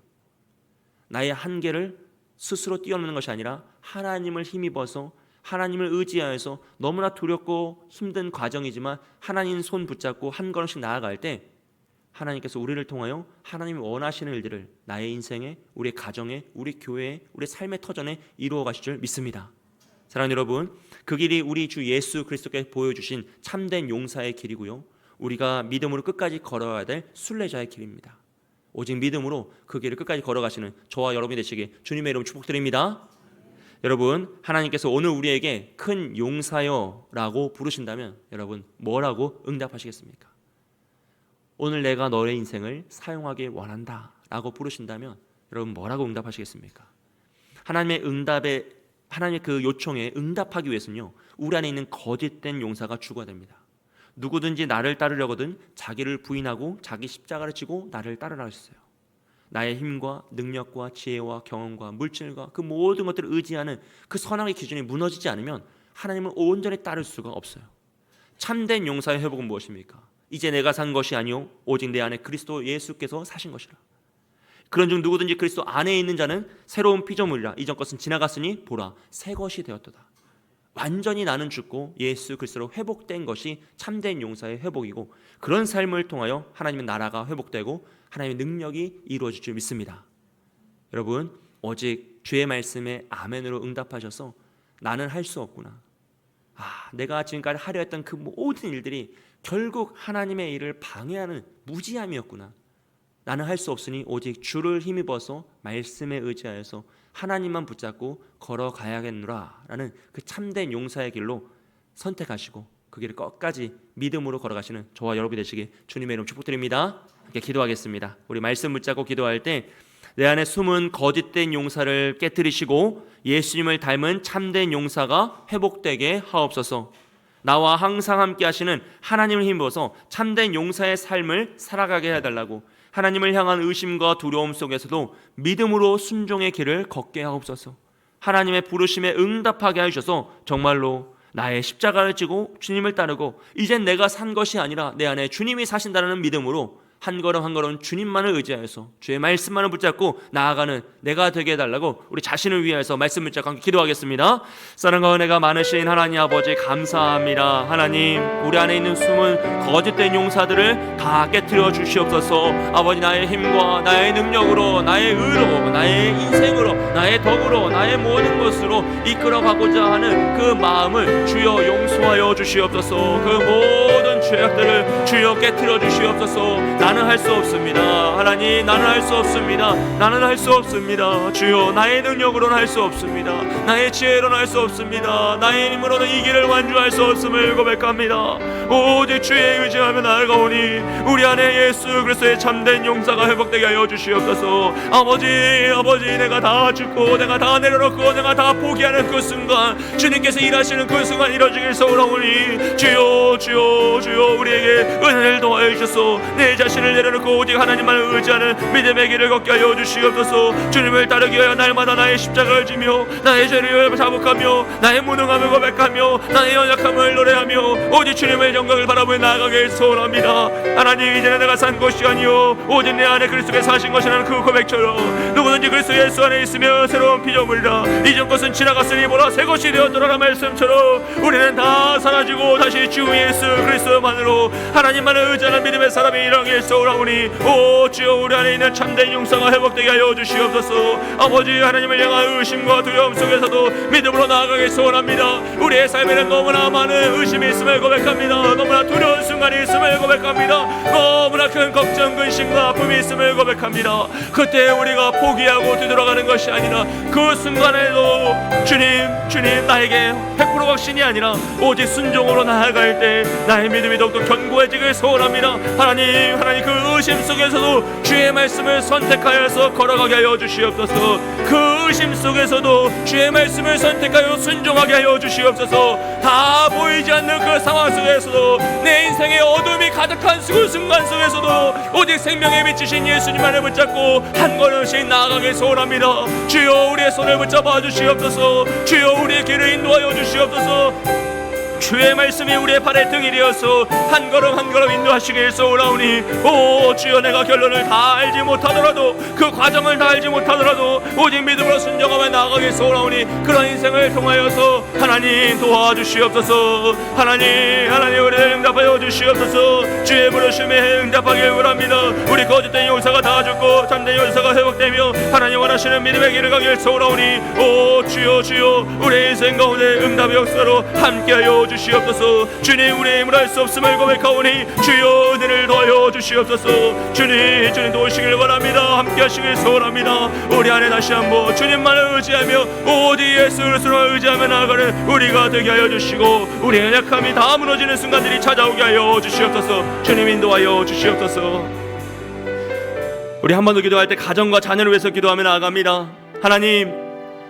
나의 한계를 스스로 뛰어넘는 것이 아니라 하나님을 힘입어서 하나님을 의지하여서 너무나 두렵고 힘든 과정이지만 하나님 손 붙잡고 한 걸음씩 나아갈 때 하나님께서 우리를 통하여 하나님이 원하시는 일들을 나의 인생에, 우리의 가정에, 우리 교회에, 우리 삶의 터전에 이루어 가실 줄 믿습니다. 사랑하는 여러분, 그 길이 우리 주 예수 그리스도께 보여주신 참된 용사의 길이고요, 우리가 믿음으로 끝까지 걸어야 될 순례자의 길입니다. 오직 믿음으로 그 길을 끝까지 걸어가시는 저와 여러분이 되시길 주님의 이름으로 축복드립니다. 여러분, 하나님께서 오늘 우리에게 큰 용사여 라고 부르신다면 여러분 뭐라고 응답하시겠습니까? 오늘 내가 너의 인생을 사용하길 원한다 라고 부르신다면 여러분 뭐라고 응답하시겠습니까? 하나님의 그 요청에 응답하기 위해서는요, 우리 안에 있는 거짓된 용사가 죽어야 됩니다. 누구든지 나를 따르려거든 자기를 부인하고 자기 십자가를 지고 나를 따르라 하셨어요. 나의 힘과 능력과 지혜와 경험과 물질과 그 모든 것들을 의지하는 그 선악의 기준이 무너지지 않으면 하나님을 온전히 따를 수가 없어요. 참된 용사의 회복은 무엇입니까? 이제 내가 산 것이 아니요 오직 내 안에 그리스도 예수께서 사신 것이라. 그런즉 누구든지 그리스도 안에 있는 자는 새로운 피조물이라. 이전 것은 지나갔으니 보라 새 것이 되었도다. 완전히 나는 죽고 예수 그리스도로 회복된 것이 참된 용사의 회복이고, 그런 삶을 통하여 하나님의 나라가 회복되고 하나님의 능력이 이루어질 줄 믿습니다. 여러분, 오직 주의 말씀에 아멘으로 응답하셔서 나는 할 수 없구나, 내가 지금까지 하려 했던 그 모든 일들이 결국 하나님의 일을 방해하는 무지함이었구나, 나는 할 수 없으니 오직 주를 힘입어서 말씀에 의지하여서 하나님만 붙잡고 걸어가야겠노라 라는 그 참된 용사의 길로 선택하시고 그 길을 끝까지 믿음으로 걸어가시는 저와 여러분이 되시기 주님의 이름 축복드립니다. 함께 기도하겠습니다. 우리 말씀 붙잡고 기도할 때 내 안에 숨은 거짓된 용사를 깨뜨리시고 예수님을 닮은 참된 용사가 회복되게 하옵소서. 나와 항상 함께 하시는 하나님을 힘입어서 참된 용사의 삶을 살아가게 해달라고, 하나님을 향한 의심과 두려움 속에서도 믿음으로 순종의 길을 걷게 하옵소서. 하나님의 부르심에 응답하게 하셔서 정말로 나의 십자가를 지고 주님을 따르고 이젠 내가 산 것이 아니라 내 안에 주님이 사신다는 믿음으로 한 걸음 한 걸음 주님만을 의지하여서 주의 말씀만을 붙잡고 나아가는 내가 되게 해달라고 우리 자신을 위해서 말씀 붙잡고 함께 기도하겠습니다. 사랑과 은혜가 많으신 하나님 아버지 감사합니다. 하나님, 우리 안에 있는 숨은 거짓된 용사들을 다 깨트려 주시옵소서. 아버지, 나의 힘과 나의 능력으로, 나의 의로, 나의 인생으로, 나의 덕으로, 나의 모든 것으로 이끌어가고자 하는 그 마음을 주여 용서하여 주시옵소서. 그 모든 죄악들을 주여 깨트려 주시옵소서. 나는 할 수 없습니다. 하나님, 나는 할 수 없습니다. 나는 할 수 없습니다. 주여, 나의 능력으로는 할 수 없습니다. 나의 지혜로는 할 수 없습니다. 나의 힘으로는 이 길을 완주할 수 없음을 고백합니다. 오직 주의 의지하며 나아가오니 우리 안에 예수 그리스도의 참된 용사가 회복되게 하여 주시옵소서. 아버지, 내가 다 죽고 내가 다 내려놓고 내가 다 포기하는 그 순간, 주님께서 일하시는 그 순간 이루어지길 소원하오니 주여, 우리에게 은혜를 더하여 주셔서 내 자신을 내려놓고 오직 하나님만을 의지하는 믿음의 길을 걷게 하여 주시옵소서. 주님을 따르기 위하여 날마다 나의 십자가를 지며 나의 죄를 자복하며 나의 무능함을 고백하며 나의 연약함을 노래하며 오직 주님의 영광을 바라보며 나아가길 소원합니다. 하나님, 이제는 내가 산 것이 아니요 오직 내 안에 그리스도께 사신 것이라는 그 고백처럼 누구든지 그리스도 예수 안에 있으면 새로운 피조물이라. 이전 것은 지나갔으니 보라 새 것이 되었더라 말씀처럼 우리는 다 사라지고 다시 주 예수 그리스도만으로 하나님만을 의지하는 믿음의 사람이 일하길 소원하오니 오 주여, 우리 안에 있는 참된 용사가 회복되게 하여 주시옵소서. 아버지, 하나님을 향한 의심과 두려움 속에서도 믿음으로 나아가길 소원합니다. 우리의 삶에는 너무나 많은 의심이 있음을 고백합니다. 너무나 두려운 순간이 있음을 고백합니다. 너무나 큰 걱정, 근심과 아픔이 있음을 고백합니다. 그때 우리가 포기하고 뒤돌아가는 것이 아니라 그 순간에도 주님 나에게 100% 확신이 아니라 오직 순종으로 나아갈 때 나의 믿음이 더욱더 견고해지길 소원합니다. 하나님, 그 의심 속에서도 주의 말씀을 선택하여서 걸어가게 하여 주시옵소서. 그 의심 속에서도 주의 말씀을 선택하여 순종하게 하여 주시옵소서. 다 보이지 않는 그 상황 속에서도 내 인생의 어둠이 가득한 그 순간 속에서도 오직 생명의 빛이신 예수님만을 붙잡고 한 걸음씩 나아가길 소원합니다. 주여, 우리의 손을 붙잡아 주시옵소서. 주여, 우리의 길을 인도하여 주시옵소서. 주의 말씀이 우리의 발의 등이 되어서 한 걸음 한 걸음 인도하시길 소원하오니 오 주여, 내가 결론을 다 알지 못하더라도 그 과정을 다 알지 못하더라도 오직 믿음으로 순종하며 나아가길 소원하오니 그런 인생을 통하여서 하나님 도와주시옵소서. 하나님 우리를 응답하여 주시옵소서. 주의 부르심에 응답하길 원합니다. 우리 거짓된 용사가 다 죽고 참된 용사가 회복되며 하나님 원하시는 믿음의 길을 가길 소원하오니 오 주여, 우리의 인생 가운데 응답의 역사로 함께하여 주시옵소서. 주님, 우리의 힘을 할 수 없음을 고백하오니 주여, 은혜를 더하여 주시옵소서. 주님 도우시길 원합니다. 함께 하시길 소원합니다. 우리 안에 다시 한번 주님만을 의지하며 오직 예수 그리스도를 의지하며 나아가는 우리가 되게 하여 주시고 우리의 연약함이 다 무너지는 순간들이 찾아오게 하여 주시옵소서. 주님, 인도하여 주시옵소서. 우리 한 번 더 기도할 때 가정과 자녀를 위해서 기도하며 나아갑니다. 하나님,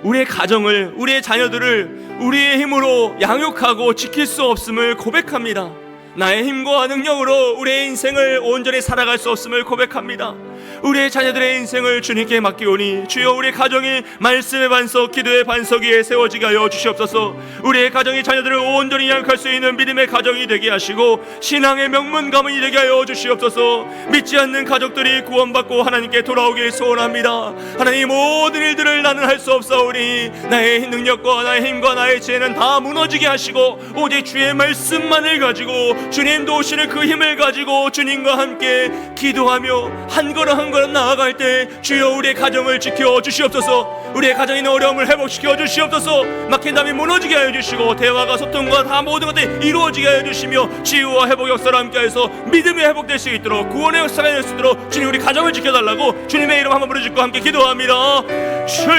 우리의 가정을, 우리의 자녀들을 우리의 힘으로 양육하고 지킬 수 없음을 고백합니다. 나의 힘과 능력으로 우리의 인생을 온전히 살아갈 수 없음을 고백합니다. 우리의 자녀들의 인생을 주님께 맡기오니 주여 우리 가정이 말씀의 반석, 기도의 반석 위에 세워지게 하여 주시옵소서. 우리의 가정이 자녀들을 온전히 양육할 수 있는 믿음의 가정이 되게 하시고 신앙의 명문 가문이 되게 하여 주시옵소서. 믿지 않는 가족들이 구원받고 하나님께 돌아오길 소원합니다. 하나님, 모든 일들을 나는 할 수 없사오니 나의 능력과 나의 힘과 나의 지혜는 다 무너지게 하시고 오직 주의 말씀만을 가지고 주님 도우시는 그 힘을 가지고 주님과 함께 기도하며 한 걸음 한 걸음 나아갈 때 주여 우리의 가정을 지켜 주시옵소서. 우리의 가정에 있는 어려움을 회복시켜 주시옵소서. 막힌 담이 무너지게 하여 주시고 대화가 소통과 다 모든 것들이 이루어지게 하여 주시며 치유와 회복 역사를 함께해서 믿음이 회복될 수 있도록 구원의 역사가 될 수 있도록 주님 우리 가정을 지켜달라고 주님의 이름 한번 부르짖고 함께 기도합니다. 주여,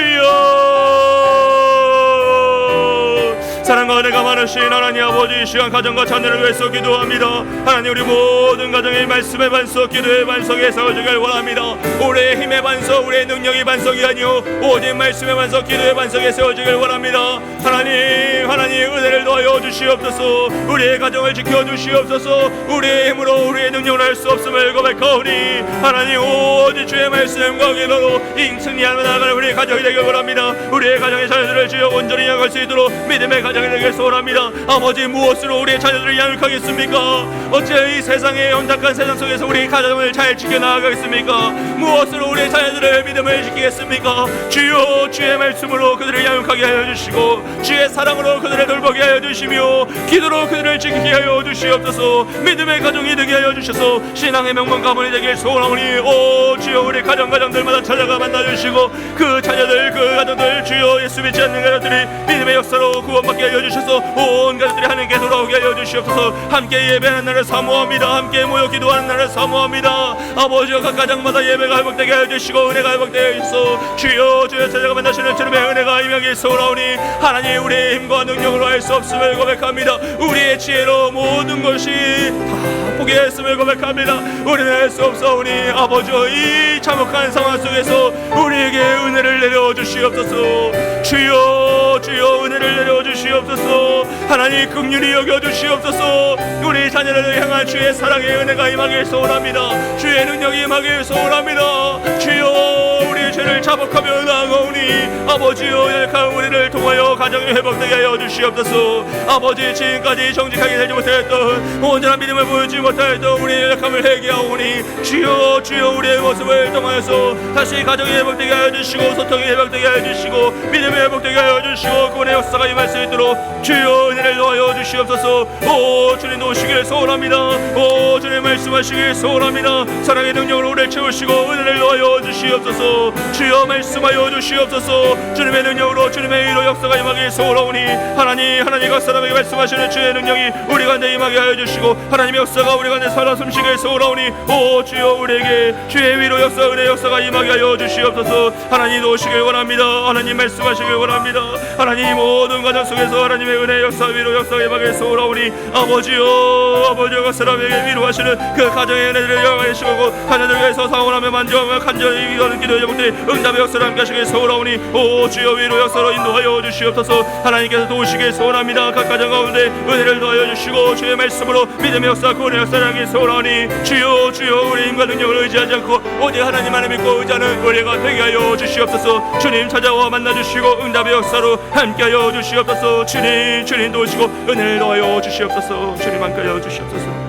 사랑과 은혜가 많으신 하나님 아버지, 이 시간 가정과 자녀를 위해서 기도합니다. 하나님, 우리 모든 가정의 말씀의 반석, 기도의 반석에 세워지길 원합니다. 우리의 힘의 반석, 우리의 능력의 반석이 아니오 오직 말씀의 반석, 기도의 반석에 세워지길 원합니다. 하나님 은혜를 더하여 주시옵소서. 우리의 가정을 지켜주시옵소서. 우리의 힘으로 우리의 능력을 할 수 없음을 고백하오니 하나님, 오직 주의 말씀과 기도로 승리하며 나아가는 우리의 가정이 되길 원합니다. 우리의 가정의 자녀들을 주여 온전히 양육할 수 있도록 믿음의 가정이 되길 소원합니다. 아버지, 무엇으로 우리의 자녀들을 양육하겠습니까? 어째 이 세상의 연약한 세상 속에서 우리 가정을 잘 지켜나가겠습니까? 무엇으로 우리의 자녀들의 믿음을 지키겠습니까? 주여, 주의 말씀으로 그들을 양육하게 하여 주시고 주의 사랑으로 그들을 돌보게 하여 주시며 기도로 그들을 지키게 하여 주시옵소서. 믿음의 가정이 되게 하여 주셔서 신앙의 명문 가문이 되길 소원하오니 오 주여, 우리 가정들마다 찾아가 만나주시고 그 자녀들, 그 가정들 주여 예수 믿지 않는 가족들이 믿음의 역사로 구원받게 하여 주셔서 온 가족들이 하나님께 돌아오게 하여 주시옵소서. 함께 예배하는 날을 사모합니다. 함께 모여 기도하는 날을 사모합니다. 아버지여, 각 가정마다 예배가 회복되게 하여 주시고 은혜가 회복되어 있어 주여, 주여 찾아가 만나시는 주님의 은혜가 임하길 소원하오니 하나님, 우리의 힘과 능력으로 할 수 없음을 고백합니다. 우리의 지혜로 모든 것이 다 포기했음을 고백합니다. 우리는 할 수 없사오니 아버지여, 이 참혹한 상황 속에서 우리에게 은혜를 내려 주시옵소서. 주여, 주여 은혜를 내려 주시옵소서. 하나님, 긍휼히 여겨 주시옵소서. 우리 자녀를 향한 주의 사랑의 은혜가 임하길 소원합니다. 주의 능력이 임하길 소원합니다. 주여, 우리의 죄를 자복하며 나아가오니 아버지여, 연약한 우리를 통하여 가정이 회복되게 하여 주시옵소서. 아버지, 지금까지 정직하게 살지 못하였던 온전한 믿음을 보여주지 못하였던 우리의 연약함을 회개하오니 주여, 주여 우리의 모습을 통하여서 다시 가정이 회복되게 하여 주시고 소통이 회복되게 하여 주시고 믿음이 회복되게 하여 주시고 구원의 역사가 임할 수 있도록 주여 은혜를 더하여 주시옵소서. 오 주님, 오시길 소원합니다. 오 주님, 말씀하시길 소원합니다. 사랑의 능력으로 우리를 채우시고 은혜를 더하여 주시옵소서. 주여 말씀하여 주시옵소서. 주님의 능력으로 주님의 의로 역사가 임하길 소원하오니 하나님 각 사람에게 말씀하시는 주의 능력이 우리 가운데 임하게 하여 주시고 하나님의 역사가 우리 가운데 살아 숨쉬길 소원하오니 오 주여, 우리에게 주의 위로 역사, 은혜 역사가 임하게 하여 주시옵소서. 하나님 오시길 원합니다. 하나님 말씀하시길 원합니다. 하나님 모든 가정 속에서 하나님의 은혜 역사, 위로 역사가 임하길 소원하오니 아버지여, 각 사람에게 위로하시는 그 가정의 은혜를 영하시고 자녀들 위해서 상원하며 만져하며 간절히 기도하는 기도의 제목들이 응답의 역사를 함께 하시길 소원하오니 오 주여, 위로 역사로 인도하여 주시옵소서. 하나님께서 도우시길 소원합니다. 각 가정 가운데 은혜를 더하여 주시고 주의 말씀으로 믿음의 역사, 구원의 역사를 하길 소원하오니 주여, 주여 우리 힘과 능력을 의지하지 않고 오직 하나님만을 믿고 의지하는 우리가 되게 하여 주시옵소서. 주님 찾아와 만나주시고 응답의 역사로 함께하여 주시옵소서. 주님 도우시고 은혜를 더하여 주시옵소서. 주님 함께하여 주시옵소서.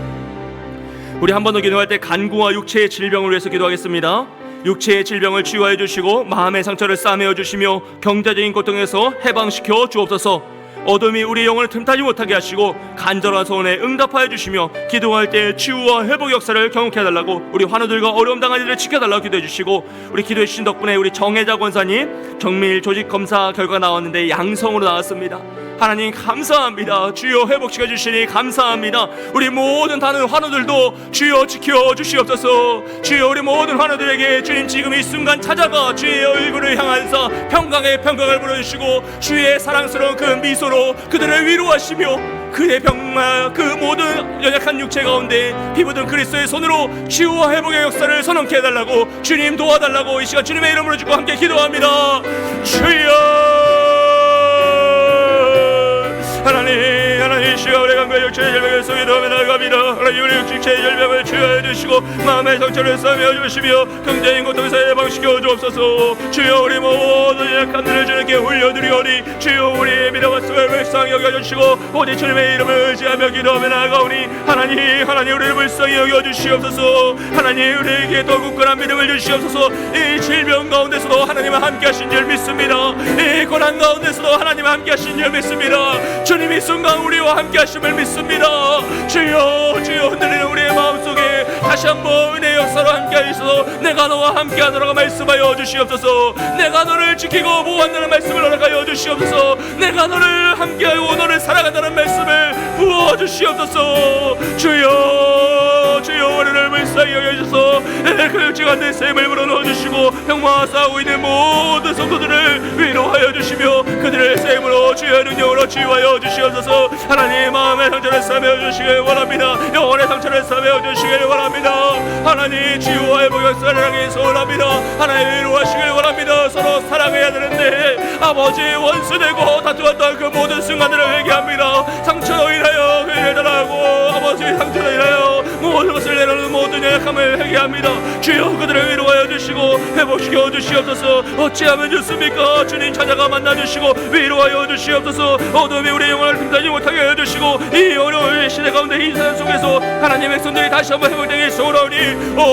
우리 한 번 더 기도할 때 간구와 육체의 질병을 위해서 기도하겠습니다. 육체의 질병을 치유하여 주시고 마음의 상처를 싸매어 주시며 경제적인 고통에서 해방시켜 주옵소서. 어둠이 우리 영혼을 틈타지 못하게 하시고 간절한 소원에 응답하여 주시며 기도할 때 치유와 회복 역사를 경험케 해달라고, 우리 환우들과 어려움 당한 이들을 지켜달라고 기도해 주시고, 우리 기도해 주신 덕분에 우리 정혜자 권사님 정밀 조직 검사 결과 나왔는데 양성으로 나왔습니다. 하나님 감사합니다. 주여 회복시켜 주시니 감사합니다. 우리 모든 다른 환우들도 주여 지켜 주시옵소서. 주여 우리 모든 환우들에게 주님 지금 이 순간 찾아가 주의 얼굴을 향한사 평강의 평강을 불어주시고 주의 사랑스러운 그 미소로 그들을 위로하시며 그의 병마 그 모든 연약한 육체 가운데 피부든 그리스도의 손으로 치유와 회복의 역사를 선언케 해달라고, 주님 도와달라고 이 시간 주님의 이름으로 주고 함께 기도합니다. 주여 하나님 이 시간 우리 간과 육체의 질병을 속에 넣으며 나아갑니다. 하나님 우리 육체의 질병을 치유해 주시고 마음의 상처를 싸매어 주시며 경제인 고통에서 예방시켜 주옵소서. 주여 우리 모든 약한 들을 주님께 올려드리오니 주여 우리의 믿음을 불쌍히 여겨주시고 오직 주님의 이름을 의지하며 기도하며 나아가오니 하나님 우리를 불쌍히 여겨주시옵소서. 하나님 우리에게 더 굳건한 믿음을 주시옵소서. 이 질병 가운데서도 하나님은 함께 하신 줄 믿습니다. 이 고난 가운데서도 하나님은 함께 하신 줄 믿습니다. 주님이 순간 우리와 함께 하심을 믿습니다. 주여 흔들리는 우리의 마음속에 다시 한번 은혜의 역사로 함께 하시소서. 내가 너와 함께 하노라고 말씀하여 주시옵소서. 내가 너를 지키고 보호한다는 말씀을 허락하여 주시옵소서. 내가 너를 함께하고 너를 사랑한다는 말씀을 부어주시옵소서. 주여 우리를 불쌍히 여겨주소서. 그 육체가 내 셈을 불어넣어주시고 병마와 싸우고 있는 모든 성도들을 위로하여 주시며 그들의 셈으로 주의 능력으로 치유하여 주시옵소서. 하나님 마음의 상처를 싸매어 주시길 원합니다. 영혼의 상처를 싸매어 주시길 원합니다. 하나님 치유와 회복 역사를 하기 소원합니다. 하나님 위로하시길 원합니다. 서로 사랑해야 되는데 아버지 원수되고 다투었던 그 모든 순간들을 회개합니다. 상처로 인하여 회개하고 아버지 상처로 인하여 모든 것을 내려놓는 모든 연약함을 회개합니다. 주여 그들을 위로하여 주시고 회복시켜 주시옵소서. 어찌하면 좋습니까? 주님 찾아가 만나주시고 위로하여 주시옵소서. 어둠이 우리 영혼을 틈타지 못하게 해주시고 이 어려운 시대 가운데 이 세상 속에서 하나님의 백성들이 다시 한번 회복되기 소원하오니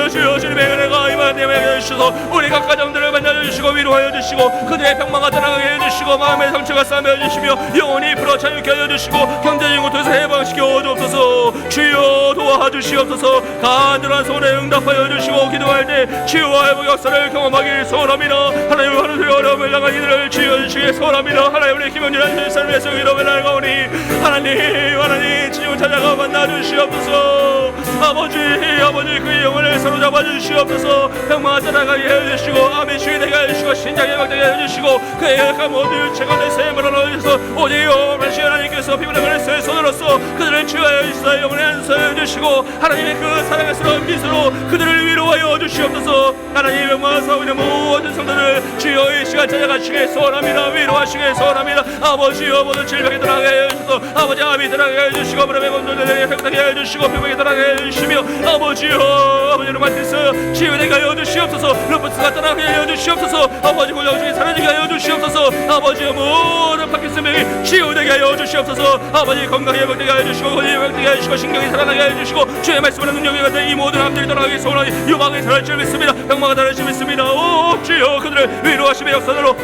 주여 주님의 은혜가 임하게 해주셔서 우리 각 가정들을 만나주시고 위로하여 주시고 그들의 병마가 떠나가게 해주시고 마음의 상처가 싸매어 주시며 영혼이 풀어 자유케 하여 주시고 경제적인 고통에서 해방시켜 주옵소서. 주여 도와주시옵소서. 간절한 소원에 응답하여 주시고 기도할 때 치유와 회복 역사를 경험하길 소원합니다. 하나님 하늘의 어려움을 당한 이들을 치유해 주시길 소원합니다. 하나님 우리 김영준한 삶의 성의로 나아가오니 하나님 지금 찾아가 만나 주시옵소서. 아버지 그 영혼을 사로잡아 주시옵소서. 병마가 떠나가게 해주시고 암이 주의되게 해주시고 신장에 박되게 해주시고 그의 약한 모든 육체가 내 셈으로 넣어주셔서 오직 영원하신 하나님께서 피부나무를 새 손으로써 그들을 치유하여 주시사 영혼에 안수하여 주시고 하나님의 그 사랑스러운 미소로 그들을 위로하여 주시옵소서. 하나님의 병마가 싸우고 있는 모든 성도들 주여 이 시간 찾아가시길 소원합니다. 위로하시길 소원합니다. 아버지여 모든 질병에 떠나게 해주셔서 아버지 암이 떠나게 해주시고 무릎의 몸들에 팽팽하게 해주시고 피부에 떠나게 해주시며 아버지여 루마티스 치유되게 하여 주시옵소서. 루푸스가 떠나게 하여 주시옵소서. 아버지 골다공증이 사라지게 하여 주시옵소서. 아버지여 모든 파킨슨병이 치유되게 하여 주시옵소서. 아버지 건강에 회복되게 하여 주시고 건강에 회복되게 하여 주시고 신경이 살아나게 하여 주시고 주의 말씀으로 능력이 같은 이 모든 암들이 떠나가기 소원하니 유방이 살아날 줄 믿습니다. 병마가 살아날 줄 믿습니다. 오 주여 그들을 위로하시며 역사로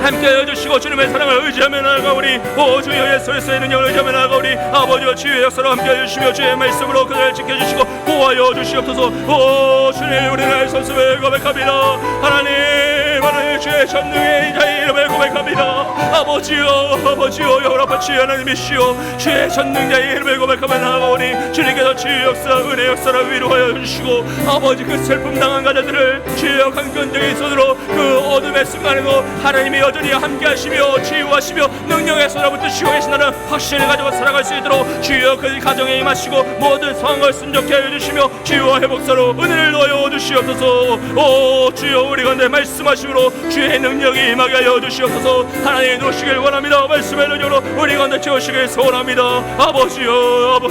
함께하여 주시고 주님의 사랑을 의지하며 나아가오니 오 주여 예수의 능력을 의지하며 나아가오니 아버지와 주의 역사로 함께하여 주시며 주의 말씀으로 그들을 지켜주시고 보호하여 주시옵소서. 오 주님 우리를 선수에 고백합니다. 하나님 주의 전능의 자의 이름을 고백합니다. 아버지여 영원 아버지 하나님이시여 주의 전능자의 이름을 고백하며 나아가오니 주님께서 주의 역사 은혜 역사를 위로하여 주시고 아버지 그 슬픔 당한 가정들을 주의 강건적인 손으로 그 어둠의 순간에도 하나님이 여전히 함께 하시며 치유하시며 능력의 손으로 붙드시고 계신다는 확신을 가지고 살아갈 수 있도록 주여 그 가정에 임하시고 모든 상황을 순적케 하여 주시며 치유와 회복사로 은혜를 넣어 주시옵소서. 오 주여 우리 가운데 말씀하심으로 주의 능력이 임하게 하여 주시옵소서. 하나님 도우시길 원합니다. 말씀의 능력으로 우리 가운데 채우시길 소원합니다. 아버지여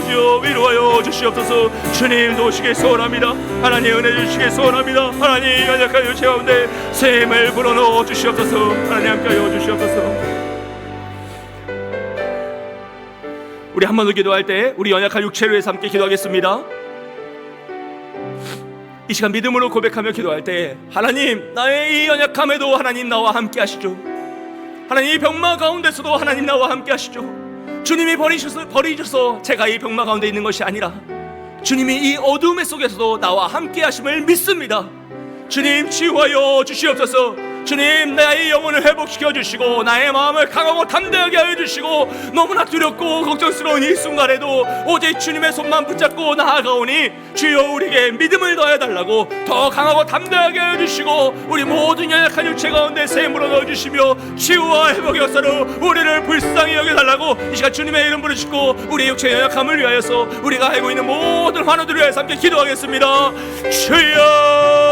위로하여 주시옵소서. 주님 도우시길 소원합니다. 하나님 은혜 주시길 소원합니다. 하나님 연약한 유체 가운데 샘을 불어넣어 주시옵소서. 하나님 함께하여 주시옵소서. 우리 한 번 더 기도할 때 우리 연약한 육체를 위해서 함께 기도하겠습니다. 이 시간 믿음으로 고백하며 기도할 때 하나님 나의 이 연약함에도 하나님 나와 함께 하시죠. 하나님 이 병마 가운데서도 하나님 나와 함께 하시죠. 주님이 버리셔서 제가 이 병마 가운데 있는 것이 아니라 주님이 이 어둠의 속에서도 나와 함께 하심을 믿습니다. 주님 치유하여 주시옵소서. 주님 나의 영혼을 회복시켜 주시고 나의 마음을 강하고 담대하게 하여 주시고 너무나 두렵고 걱정스러운 이 순간에도 오직 주님의 손만 붙잡고 나아가오니 주여 우리에게 믿음을 더해달라고 더 강하고 담대하게 하여 주시고 우리 모든 연약한 육체 가운데 샘으로 넣어주시며 치유와 회복의 역사로 우리를 불쌍히 여겨달라고 이 시간 주님의 이름 부르시고 우리 육체의 연약함을 위하여서 우리가 알고 있는 모든 환우들을 위해서 함께 기도하겠습니다. 주여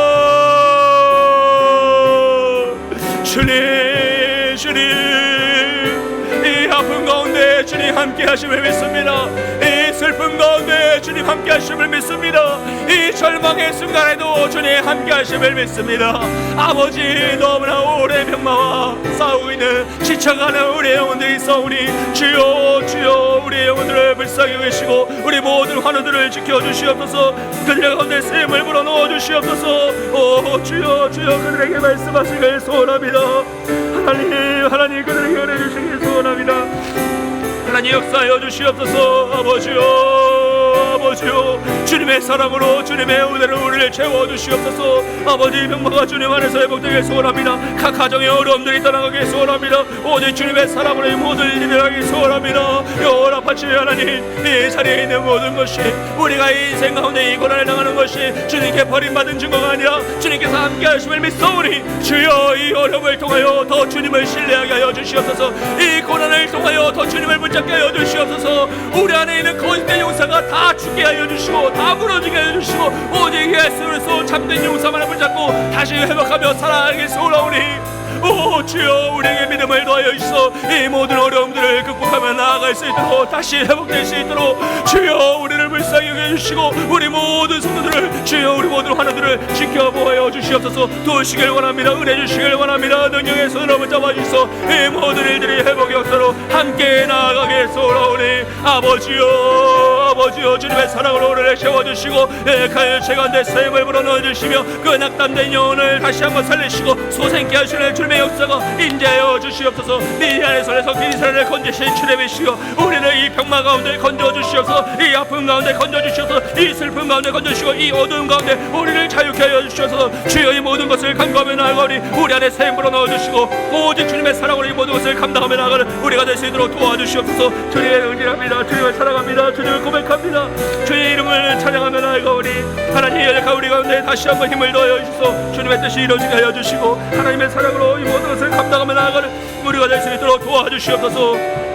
주님 이 아픔 가운데 주님 함께 하심을 믿습니다. 이 슬픔 가운데 주님 함께 하심을 믿습니다. 이 절망의 순간에도 주님 함께 하심을 믿습니다. 아버지, 너무나 오래 병마와 싸우고 있는 지쳐가는 우리의 영혼들이 있사오니 주여 주여 우리의 영혼들을 불쌍히 여기시고 우리 모든 환우들을 지켜주시옵소서. 그들 가운데 샘을 불어넣어 주시옵소서. 오 주여 주여 그들에게 말씀하시길 소원합니다. 하나님 그들에게 은혜 주시길 소원합니다. 하나님 역사하여 주시옵소서. 아버지요 주님의 사랑으로 주님의 은혜로 우리를 채워주시옵소서. 아버지, 병마가 주님 안에서 회복되길 소원합니다. 각 가정의 어려움들이 떠나가길 소원합니다. 오직 주님의 사랑으로 이 모든 일이 일어나길 소원합니다. 연합하시 하나님, 이 자리에 있는 모든 것이 우리가 이 인생 가운데 이 고난을 당하는 것이 주님께 버림받은 증거가 아니라 주님께서 함께 하심을 믿사오니 주여 이 어려움을 통하여 더 주님을 신뢰하게 하여 주시옵소서. 이 고난을 통하여 더 주님을 붙잡게 하여 주시옵소서. 우리 안에 있는 거짓된 용사가 다 죽게 하여 주시고 다 무너지게 하여 주시고 오직 예수 그리스도 참된 용사만을 붙잡고 다시 회복하며 살아가기 소원하오니 오 주여 우리에게 믿음을 더하여 주시소. 이 모든 어려움들을 극복하며 나아갈 수 있도록 다시 회복될 수 있도록 주여 우리를 불쌍히 여겨주시고 우리 모든 성도들을 주여 우리 모든 환우들을 지켜보아 주시옵소서. 도우시길 원합니다. 은혜 주시길 원합니다. 능력의 손으로 붙잡아 주시소. 이 모든 일들이 회복의 역사로 함께 나아가게 소원하오니 아버지여 주님의 사랑으로 우리를 채워주시고 가열 채간대 샘을 불어넣어주시며 그 낙담된 영혼을 다시 한번 살리시고 소생케 하시는 주님의 역사가 인자하여 주시옵소서. 미디안에서 이스라엘을 건지신 주님이시여 우리를 이 병마 가운데 건져주시옵소서. 이 아픔 가운데 건져주시옵소서. 이 슬픔 가운데 건져주시고 이 어두움 가운데 우리를 자유케 하여 주시옵소서. 주여 이 모든 것을 간구하며 나아가오니 우리 안에 샘 불어넣어주시고 오직 주님의 사랑으로 이 모든 것을 감당하며 나아가는 우리가 될 수 있도록 도와주시옵소서. 주님의 의지합니다. 주님을 사랑합니다. 주님을 고백합니다. 주의 이름을 찬양하며 나아가오니 하나님 연약한 우리 가운데 다시 한번 힘을 더하여 주시소. 주님의 뜻이 이루어지게 하여 주시고 하나님의 사랑으로 이 모든 것을 감당하며 나아가는 우리가 될 수 있도록 도와주시옵소서.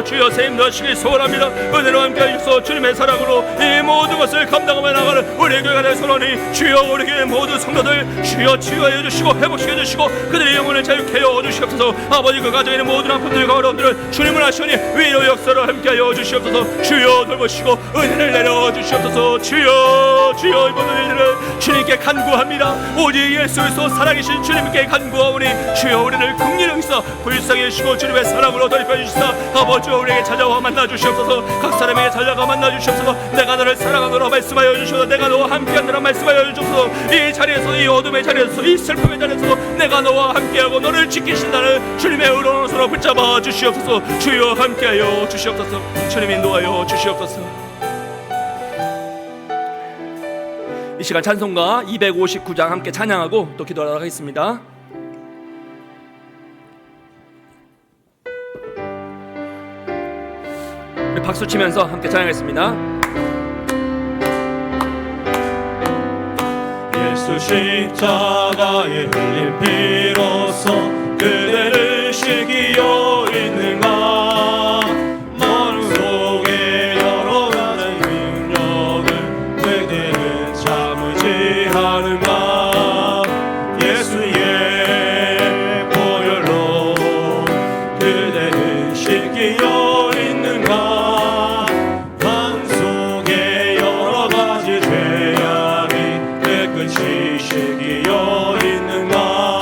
주여 샘 더하시길 소원합니다. 은혜로 함께 하셔서 주님의 사랑으로 이 모든 것을 감당하며 나가는 우리 교회가 될 소원하니 주여 우리 교회 모든 성도들 주여 치유하여 주시고 회복시켜 주시고 그들의 영혼을 자유케 하여 주시옵소서. 아버지 그 가정에 있는 모든 아픔들과 어려움들을 주님을 하시니 위로 역사로 함께 하여 주시옵소서. 주여 돌보시고 은혜를 내려 주시옵소서. 주여 이 모든 일들을 주님께 간구합니다. 오직 예수 그리스도 살아계신 주님께 간구하오니 주여 우리를 긍휼히 여기사 불쌍히 여기시고 주님의 사랑으로 돌입해 주시사 아버지 우리에게 찾아와 만나 주시옵소서. 각 사람에게 찾아가 만나 주시옵소서. 내가 너를 사랑하노라 말씀하여 주시옵소서. 내가 너와 함께하노라 말씀하여 주시옵소서. 이 자리에서 이 어둠의 자리에서 이 슬픔의 자리에서 내가 너와 함께하고 너를 지키신다는 주님의 의로운 손으로 붙잡아 주시옵소서. 주여 함께하여 주시옵소서. 주님 인도하여 주시옵소서. 이 시간 찬송가 259장 함께 찬양하고 또 기도하도록 하겠습니다. 박수 치면서 함께 찬양하겠습니다. 예수 십자가에 흘린 피로써 그대를 시기어 있는가. 머리 속에 여러 가지 능력을 그대는 참으지 않은가. 예수의 보혈로 그대는 시기어 있는가. 시기어 있는가.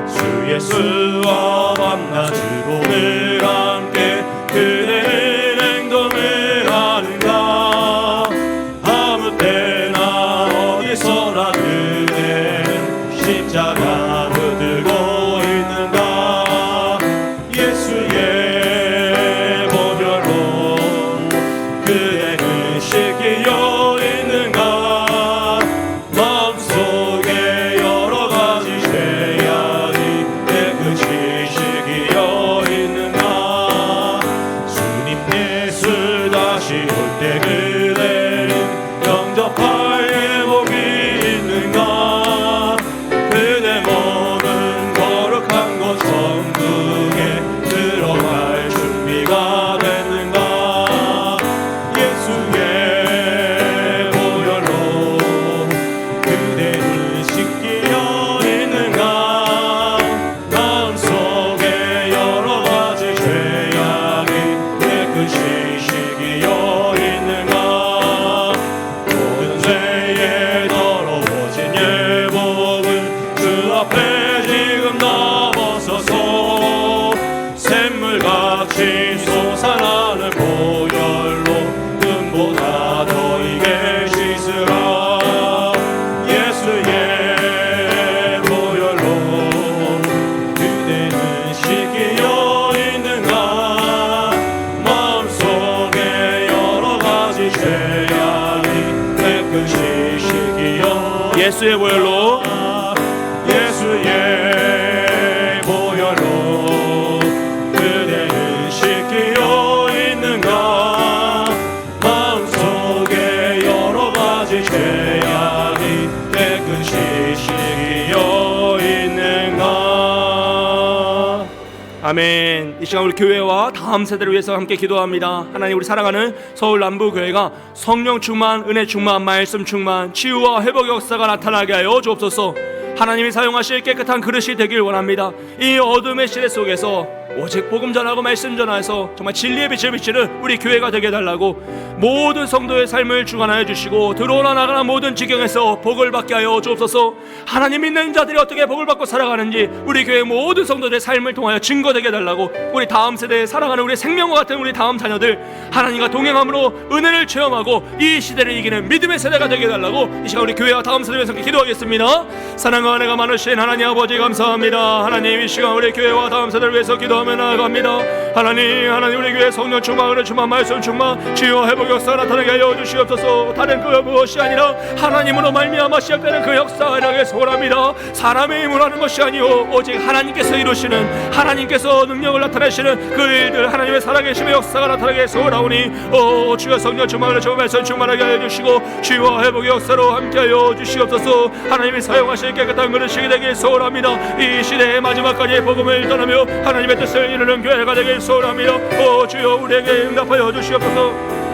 주 예수와 밤낮으로 늘 함께 그대는 행동을 하는가. 아무 때나 어디서나 그대는 십자가 붙들고 있는가. 예수의 보혈로 그대는 시기어 있는가. 받으 죄악이 깨끗이시기요 예수의 보혈로 예수의 보혈로 그대를 씻기어 있는가 마음속에 여러 가지 죄악이 깨끗이시기어 있는가. 아멘. 이 시간 우리 교회와 다음 세대를 위해서 함께 기도합니다. 하나님, 우리 사랑하는 서울 남부교회가 성령 충만, 은혜 충만, 말씀 충만, 치유와 회복 역사가 나타나게 하여 주옵소서. 하나님이 사용하실 깨끗한 그릇이 되길 원합니다. 이 어둠의 시대 속에서 오직 복음 전하고 말씀 전하여서 정말 진리의 빛을 비치는 우리 교회가 되게 해달라고 모든 성도의 삶을 주관하여 주시고 들어오나 나가나 모든 지경에서 복을 받게 하여 주옵소서. 하나님 믿는 자들이 어떻게 복을 받고 살아가는지 우리 교회 모든 성도들의 삶을 통하여 증거되게 해달라고 우리 다음 세대에 사랑하는 우리 생명과 같은 우리 다음 자녀들 하나님과 동행함으로 은혜를 체험하고 이 시대를 이기는 믿음의 세대가 되게 해달라고 이 시간 우리 교회와 다음 세대를 위해서 기도하겠습니다. 사랑과 은혜가 많으신 하나님 아버지 감사합니다. 하나님, 이 시간 우리 교회와 다음 세대를 위해서 기도하며 나아갑니다. 하나님 우리 교회 성령 충만, 은혜 충만, 말씀 충만, 치유와 회복 역사 나타나게 하여 주시옵소서. 다른 그 무엇이 아니라 하나님으로 말미암아 시작되는 그 역사가 나게 소원합니다. 사람의 힘으로 하는 것이 아니오 오직 하나님께서 이루시는, 하나님께서 능력을 나타내시는 그 일들, 하나님의 살아계심의 역사가 나타나게 소원하오니 오 주여 성령 충만, 은혜 충만, 말씀 충만하게 하여 주시고 치유와 회복의 역사로 함께하여 주시옵소서. 하나님이 사용하실 깨끗한 그릇이 되길 소원합니다. 이 시대의 마지막까지 복음을 전하며 하나님의 뜻을 이루는 교회가 되길 소원합니다. 오 주여 우리에게 응답하여 주시옵소서.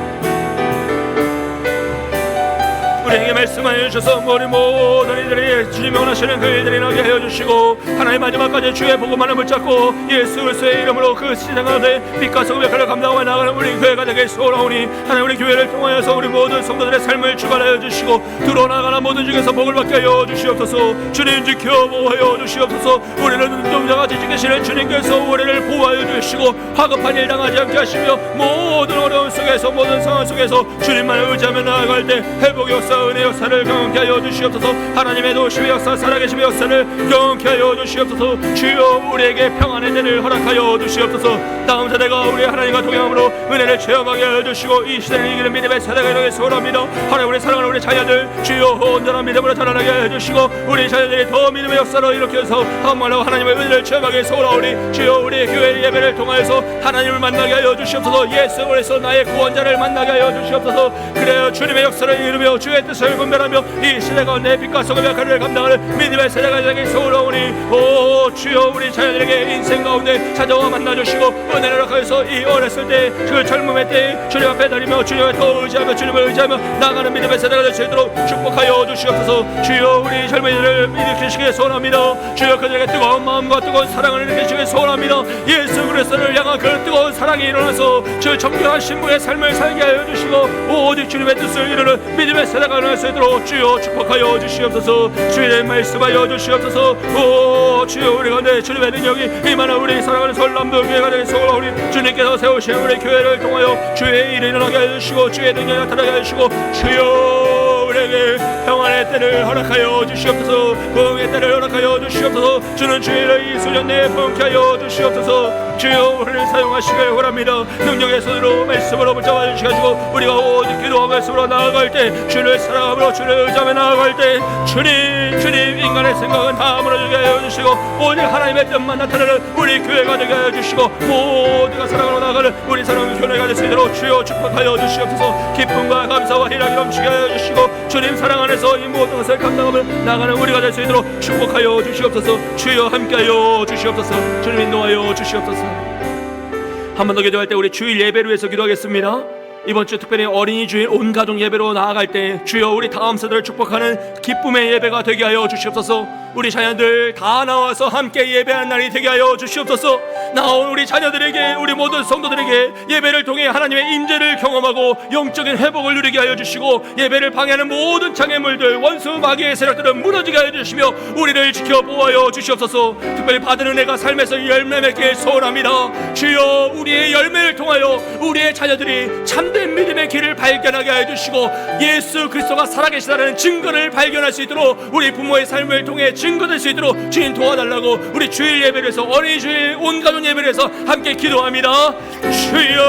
우리에게 말씀하여 주셔서 우리 모든 이들이 주님이 원하시는 그 일들이 나게 하여 주시고 하나님 마지막까지 주의 복음만을 붙잡고 예수 그리스도의 이름으로 그 시대 가운데 빛과 소금의 역할을 감당하며 나가는 우리 교회가 되길 소원하오니 하나님 우리 교회를 통하여서 우리 모든 성도들의 삶을 주관하여 주시고 들어나가는 모든 중에서 복을 받게 하여 주시옵소서. 주님 지켜 보호하여 주시옵소서. 우리는 눈동자같이 지키시는 주님께서 우리를 보호하여 주시고 화급한 일 당하지 않게 하시며 모든 어려움 속에서 모든 상황 속에서 주님만을 의지하며 나아갈 때 회복의 역사, 은혜 역사를 경험케 하여 주시옵소서. 하나님의 도심의 역사, 살아계심의 역사를 경험케 하여 주시옵소서. 주여 우리에게 평안의 때를 허락하여 주시옵소서. 다음 세대가 우리 하나님과 동행함으로 은혜를 체험하게 하여 주시고 이 시대를 이기는 믿음의 세대가 되길 소원합니다. 하나님 우리 사랑하는 우리 자녀들 주여 온전한 믿음으로 자라나게 하여 주시고 우리 자녀들이 더 믿음의 역사로 일으켜서 한말로 하나님의 은혜를 체험하게 소원하오니 주여 우리 교회 예배를 통하여서 하나님을 만나게 하여 주시옵소서. 예수 그리스도 나의 구원자를 만나게 하여 주시옵소서. 그래야 주님의 역사를 이루며 주의 뜻을 분별하며 이 시대 가운데 빛과 소금의 역할을 감당하는 믿음의 세대가 되길 소원하오니 오 주여 우리 자녀들에게 인생 가운데 찾아와 만나주시고 은혜를 허락하여서 이 어렸을 때 그 젊음의 때에 주님 앞에 다니며 주님을 더 의지하며 주님을 의지하며 나가는 믿음의 세대가 될 수 있도록 축복하여 주시옵소서. 주여 우리 젊은이들을 일으키시기에 소원합니다. 주여 그들에게 뜨거운 마음과 뜨거운 사랑을 일으키시기에 소원합니다. 예수 그리스도를 향한 그 뜨거운 사랑이 일어나서 주 정결한 신부의 삶을 살게 하여 주시고 오직 주님의 뜻을 이루는 믿음의 세대가 일어날 수 있도록 주여 축복하여 주시옵소서. 주의 말씀하여 주시옵소서. 오 주여 우리 가운데 주님의 능력이 임하는 우리 사랑하는 서울남도 교회가 되길 소원하오니 주님께서 세우신 우리 교회를 통하여 주의 일을 일어나게 하여 주시고 주의 능력이 나타나게 하여 주시고 주여 우리에게 평안의 때를 허락하여 주시옵소서. 부흥의 때를 허락하여 주시옵소서. 주는 주의를 이 수년 내에 부흥케 하여 주시옵소서. 주여 우리를 사용하시길 원합니다. 능력의 손으로 말씀으로 붙잡아 주시가지고 우리가 오직 기도와 말씀으로 나아갈 때 주를 사랑함으로 주를 의지하며 나아갈 때 주님 인간의 생각은 다 무너지게 하여 주시고 오직 하나님의 뜻만 나타나는 우리 교회가 되게 하여 주시고 모두가 사랑으로 나아가는 우리 사랑의 교회가 될 수 있도록 주여 축복하여 주시옵소서. 기쁨과 감사와 희락이 넘치게 하여 주시고 주님 사랑 안에서 이 모든 것을 감당하며 나가는 우리가 될 수 있도록 축복하여 주시옵소서. 주여 함께하여 주시옵소서. 주님 인도하여 주시옵소서. 한 번 더 기도할 때 우리 주일 예배를 위해서 기도하겠습니다. 이번 주 특별히 어린이 주일 온 가족 예배로 나아갈 때 주여 우리 다음 세대를 축복하는 기쁨의 예배가 되게 하여 주시옵소서. 우리 자녀들 다 나와서 함께 예배하는 날이 되게 하여 주시옵소서. 나온 우리 자녀들에게 우리 모든 성도들에게 예배를 통해 하나님의 임재를 경험하고 영적인 회복을 누리게 하여 주시고 예배를 방해하는 모든 장애물들 원수 마귀의 세력들은 무너지게 하여 주시며 우리를 지켜 보호하여 주시옵소서. 특별히 받은 은혜가 삶에서 열매 맺길 소원합니다. 주여 우리의 열매를 통하여 우리의 자녀들이 참된 믿음의 길을 발견하게 하여 주시고 예수 그리스도가 살아계시다는 증거를 발견할 수 있도록 우리 부모의 삶을 통해 증거될 수 있도록 주님 도와달라고 우리 주일 예배를 해서 어린이 주일 온 가족 예배를 해서 함께 기도합니다. 주여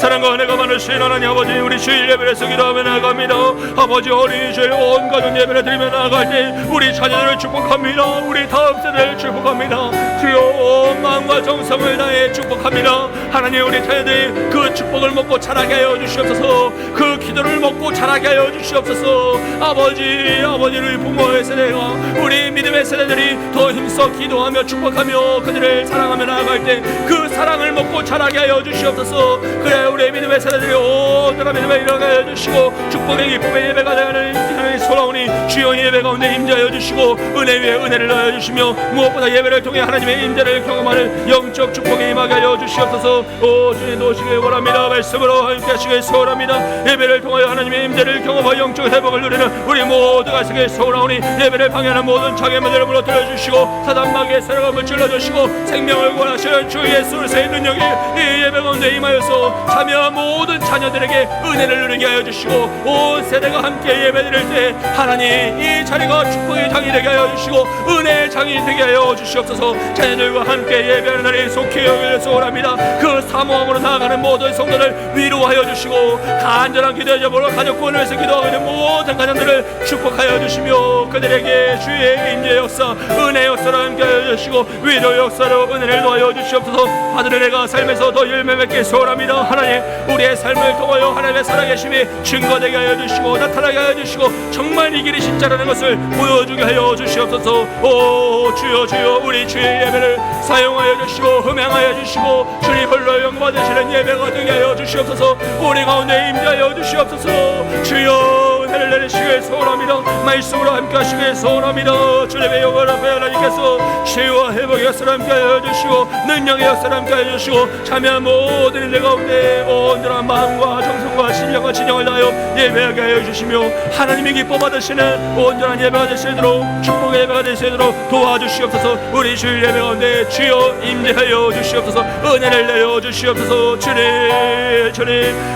사랑과 은혜가 많으신 하나님 아버지, 우리 주일 예배에서 기도하며 나아갑니다. 아버지, 어린이 주일 온 가족 예배를 드리며 나아갈 때 우리 자녀들을 축복합니다. 우리 다음 세대를 축복합니다. 주여 온 마음과 정성을 다해 축복합니다. 하나님, 우리 자녀들이 그 축복을 먹고 자라게 하여 주시옵소서. 그 기도를 먹고 자라게 하여 주시옵소서. 아버지, 우리 부모의 세대가, 우리 믿음의 세대들이 더 힘써 기도하며 축복하며 그들을 사랑하며 나아갈 때 그 사랑을 먹고 자라게 하여 주시옵소서. 그래, 우리 믿음의 세대들이 온전한 믿음에 일어나게 하여 주시고 축복의 기쁨의 예배가 되는 소라오니 주여 예배 가운데 임재하여 주시고 은혜 위에 은혜를 넣어 주시며 무엇보다 예배를 통해 하나님의 임재를 경험하는 영적 축복에 임하게 하여 주시옵소서. 오 주님 도우시길 원합니다. 말씀으로 함께 하시길 소원합니다. 예배를 통하여 하나님의 임재를 경험하여 영적 회복을 누리는 우리 모두가 되길 소원하오니 예배를 방해하는 모든 장애물들을 무너뜨려 주시고 사단 마귀의 세력을 찔러주시고 생명을 구원하시는 주 예수의 능력이 이 예배 가운데 임하여서 참여한 모든 자녀들에게 은혜를 누리게 하여 주시고 온 세대가 함께 예배드릴 때 하나님 이 자리가 축복의 장이 되게 하여 주시고 은혜의 장이 되게 하여 주시옵소서. 자녀들과 함께 예배하는 날이 속히 여기를 소원합니다. 그 사모함으로 나아가는 모든 성도를 위로하여 주시고 간절한 기도의 제목으로 가족 구원을 위해서 기도하고 있는 모든 가정들을 축복하여 주시며 그들에게 주의 인재 역사, 은혜 역사를 함께 하여 주시고 위로 역사로 은혜를 도하여 주시옵소서. 아들의 내가 삶에서 더 열매 맺게 소원합니다. 하나님, 우리의 삶을 통하여 하나님의 살아계심이 증거되게 하여 주시고 나타나게 하여 주시고 정말 이 길이 진짜라는 것을 보여주게 하여 주시옵소서. 오 주여, 우리 주의 예배를 사용하여 주시고 흠양하여 주시고 주님 홀로 영광 받으시는 예배가 되게 하여 주시옵소서. 우리 가운데 임재하여 주시옵소서. 주여 은혜를 내리시길 소원합니다. 말씀으로 함께 하시길 소원합니다. 주님의 영광 앞에 하나님께서 치유와 회복의 역사를 함께 하여 주시고 능력의 역사를 함께 하여 주시고 참여한 모든 일들 가운데 온전한 마음과 정성과 신령과 진영을 다하여 예배하게 하여 주시며 하나님이 기뻐 받으시는 온전한 예배가 되시도록 축복의 예배가 되시도록 도와주시옵소서. 우리 주일 예배 가운데 주여 임재하여 주시옵소서. 은혜를 내려 주시옵소서. 주님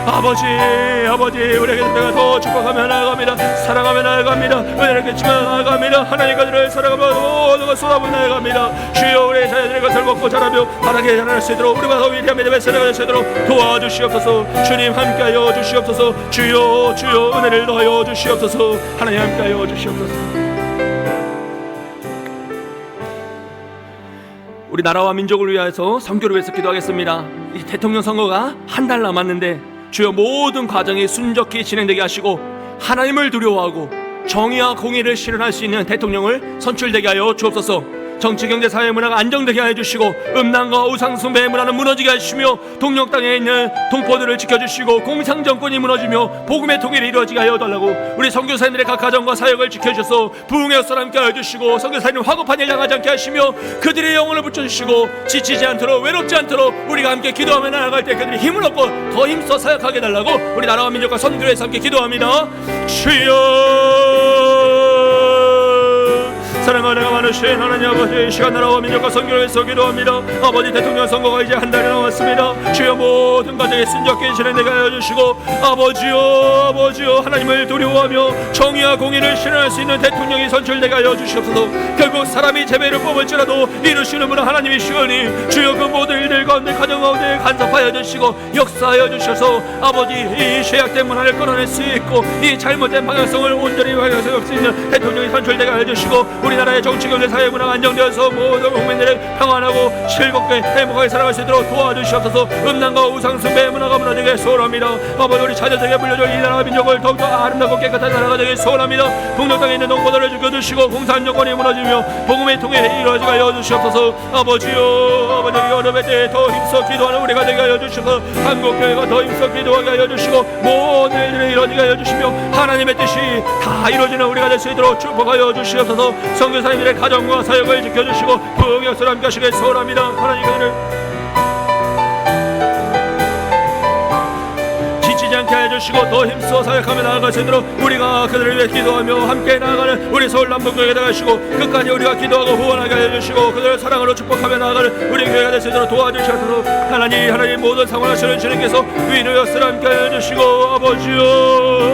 아버지 우리에게 내가 더 축복하며 나아갑니다. 사랑하며 나아갑니다. 은혜를 끼치며 나아갑니다. 하나님과 그들을 사랑하며 모든 것을 쏟아부어 나아갑니다. 주여 우리 자녀들의 것을 먹고 자라며 바라게 자랄 수 있도록 우리가 더 위대한 믿음의 세대가 될 수 있도록 도와주시옵소서. 주님 함께하여 주시옵소서. 주여 은혜를 더하여 주시옵소서. 하나님 함께하여 주시옵소서. 우리 나라와 민족을 위하여서 선교를 위해서 기도하겠습니다. 이 대통령 선거가 한 달 남았는데 주여 모든 과정이 순적히 진행되게 하시고 하나님을 두려워하고 정의와 공의를 실현할 수 있는 대통령을 선출되게 하여 주옵소서. 정치, 경제, 사회, 문화가 안정되게 하여 주시고 음란과 우상숭배의 문화는 무너지게 하시며 동력 땅에 있는 동포들을 지켜주시고 공산정권이 무너지며 복음의 통일이 이루어지게 하여 달라고 우리 선교사님들의 각 가정과 사역을 지켜주셔서 부흥의 역사를 함께 하여 주시고 선교사님 화급한 일 당하지 않게 하시며 그들의 영혼을 붙여주시고 지치지 않도록 외롭지 않도록 우리가 함께 기도하며 나아갈 때 그들이 힘을 얻고 더 힘써 사역하게 달라고 우리 나라와 민족과 선교를 위해서 함께 기도합니다. 주여 사랑과 은혜가 많으신 하나님 아버지, 이 시간 나라와 민족과 선교를 위해서 기도합니다. 아버지, 대통령 선거가 이제 한 달이 남았습니다. 주여 모든 과정에 순적히 진행되게 하여 주시고 아버지요 하나님을 두려워하며 정의와 공의를 실현할 수 있는 대통령이 선출되게 하여 주시옵소서. 결국 사람이 제배를 뽑을지라도 이루시는 분은 하나님이시오니 주여 그 모든 일들 가운데 가정 가운데 간섭하여 주시고 역사하여 주셔서 아버지 이 죄악된 문화를 끊어낼 수 있고 이 잘못된 방향성을 온전히 방향성할 수 있는 대통령이 선출되게 하여 주시고 우리나라의 정치, 경제, 사회, 문화가 안정되어서 모든 국민들을 평안하고 즐겁게 행복하게 살아갈 수 있도록 도와주시옵소서. 음란과 우상숭배의 문화가 무너지게 소원합니다. 아버지 우리 자녀들에게 물려줄 이 나라 민족을 더욱더 아름답고 깨끗한 나라가 되길 소원합니다. 북녘 땅에 있는 동포들을 지켜주시고 공산정권이 무너지며 복음의 통일이 이루어지게 하여 주시옵소서. 아버지요 아버지 어려울 때 더 힘써 기도하는 우리가 되게 하여 주셔서 한국교회가 더 힘써 기도하게 하여 주시고 모든 일들이 이루어지게 하여 주시며 하나님의 뜻이 다 이루어지는 우리가 될 수 있도록 축복하여 주시옵소서. 선교사님들의 가정과 사역을 지켜주시고 부흥의 역사를 함께 하시길 소원합니다. 하나님 그들을 지치지 않게 함께 해주시고 더 힘써 사역하며 나아갈 수 있도록 우리가 그들을 위해 기도하며 함께 나아가는 우리 서울 남북교회가 되시고 끝까지 우리가 기도하고 후원하게 해주시고 그들을 사랑으로 축복하며 나아가는 우리 교회가 될 수 있도록 도와주셔서 하나님 모든 상황을 하시는 주님께서 위로 역사를 함께 해주시고 아버지요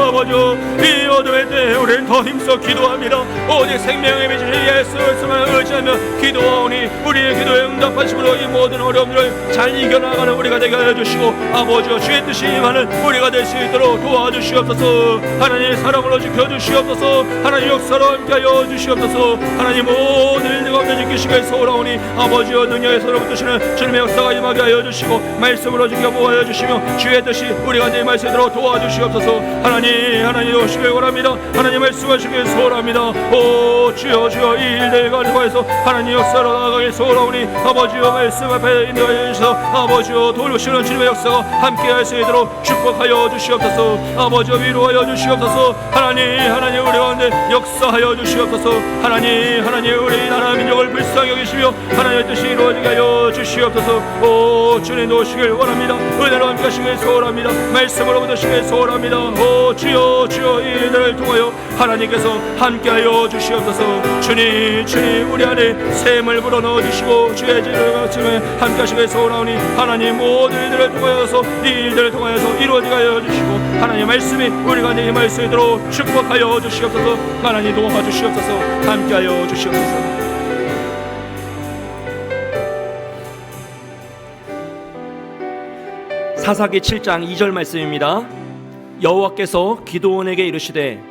이 어둠의 때에 우리는 더 힘써 기도합니다. 오직 생명의 미주신 예수 그리스도만 의지하며 기도하오니 우리의 기도에 응답하심으로 이 모든 어려움들을 잘 이겨나가는 우리가 되게 해주시고 아버지여 주의 뜻이 임하는 우리가 될 수 있도록 도와주시옵소서. 하나님 사랑으로 지켜주시옵소서. 하나님 역사로 함께하여 주시옵소서. 하나님 모든 일 가운데 지키시게 소원하오니 아버지여 능력의 손으로 붙드시는 주님의 역사가 임하게 하여 주시고 말씀으로 지켜 보호하여 주시며 주의 뜻이 우리가 내 말씀대로 도와주시옵소서. 하나님 오시길 원합니다. 하나님 말씀하시길 소원합니다. 오 주여 이 일들 가져가서 하나님 역사로 나아가길 소원하오니 아버지여 말씀 앞에 인도하여 주셔서 아버지여 돌보시는 주님의 역사가 함께할 수 있도록 축복하여 주시옵소서. 아버지여 위로하여 주시옵소서. 하나님 우리 가운데 역사하여 주시옵소서. 하나님 우리 나라 민족을 불쌍히 여기시며 하나님의 뜻이 이루어지게 하여 주시옵소서. 오 주님 오시길 원합니다. 은혜로 함께 하시길 소원합니다. 말씀으로 붙으시길 소원합니다. 오 주여 이 일들을 통하여 하나님께서 함께하여 주시옵소서. 주님 우리 안에 샘을 불어넣어 주시고 주의 지혜를 말씀에 함께 하시길 소원하오니 하나님 모든 일들을 통하여서 이 일들을 통하여서 이루어지게 하여 주시고 하나님 말씀이 우리가 임할 수 있도록 축복하여 주시옵소서. 하나님 도와주시옵소서. 함께하여 주시옵소서. 사사기 7장 2절 말씀입니다. 여호와께서 기드온에게 이르시되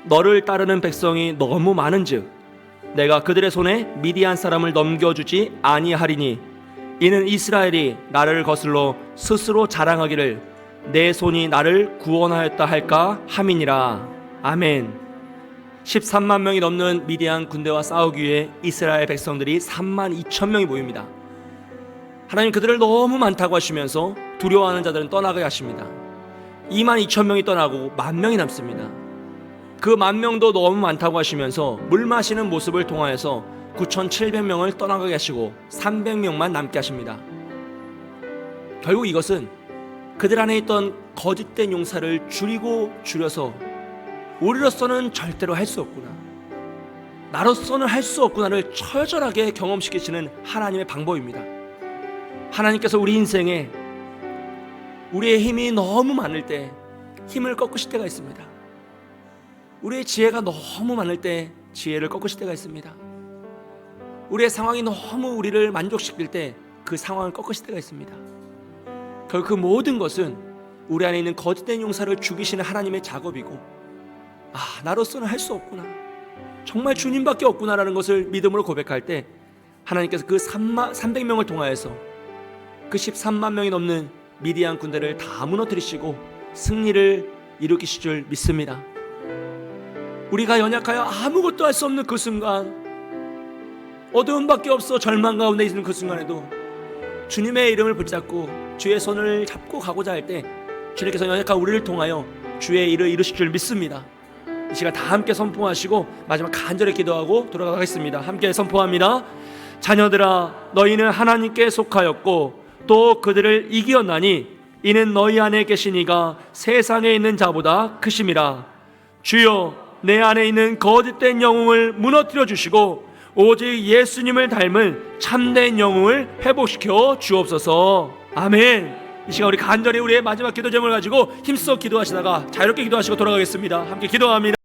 너를 따르는 백성이 너무 많은즉 내가 그들의 손에 미디안 사람을 넘겨주지 아니하리니 이는 이스라엘이 나를 거슬러 스스로 자랑하기를 내 손이 나를 구원하였다 할까 함이니라. 아멘. 13만 명이 넘는 미디안 군대와 싸우기 위해 이스라엘 백성들이 3만 2천 명이 모입니다. 하나님 그들을 너무 많다고 하시면서 두려워하는 자들은 떠나게 하십니다. 2만 2천 명이 떠나고 1,000명이 남습니다. 그 10,000명도 너무 많다고 하시면서 물 마시는 모습을 통하여서 9,700명을 떠나가게 하시고 300명만 남게 하십니다. 결국 이것은 그들 안에 있던 거짓된 용사를 줄여서 우리로서는 절대로 할 수 없구나, 나로서는 할 수 없구나를 처절하게 경험시키시는 하나님의 방법입니다. 하나님께서 우리 인생에 우리의 힘이 너무 많을 때 힘을 꺾으실 때가 있습니다. 우리의 지혜가 너무 많을 때 지혜를 꺾으실 때가 있습니다. 우리의 상황이 너무 우리를 만족시킬 때 그 상황을 꺾으실 때가 있습니다. 결국 그 모든 것은 우리 안에 있는 거짓된 용사를 죽이시는 하나님의 작업이고, 나로서는 할 수 없구나, 정말 주님밖에 없구나라는 것을 믿음으로 고백할 때 하나님께서 그 300명을 통하여서 그 13만 명이 넘는 미디안 군대를 다 무너뜨리시고 승리를 이루기실 줄 믿습니다. 우리가 연약하여 아무것도 할 수 없는 그 순간, 어두움밖에 없어 절망 가운데 있는 그 순간에도 주님의 이름을 붙잡고 주의 손을 잡고 가고자 할 때 주님께서 연약한 우리를 통하여 주의 일을 이루실 줄 믿습니다. 이 시간 다 함께 선포하시고 마지막 간절히 기도하고 돌아가겠습니다. 함께 선포합니다. 자녀들아, 너희는 하나님께 속하였고 또 그들을 이기었나니 이는 너희 안에 계신 이가 세상에 있는 자보다 크심이라. 주여, 내 안에 있는 거짓된 영웅을 무너뜨려 주시고 오직 예수님을 닮은 참된 영웅을 회복시켜 주옵소서. 아멘. 이 시간 우리 간절히 우리의 마지막 기도 제목을 가지고 힘써 기도하시다가 자유롭게 기도하시고 돌아가겠습니다. 함께 기도합니다.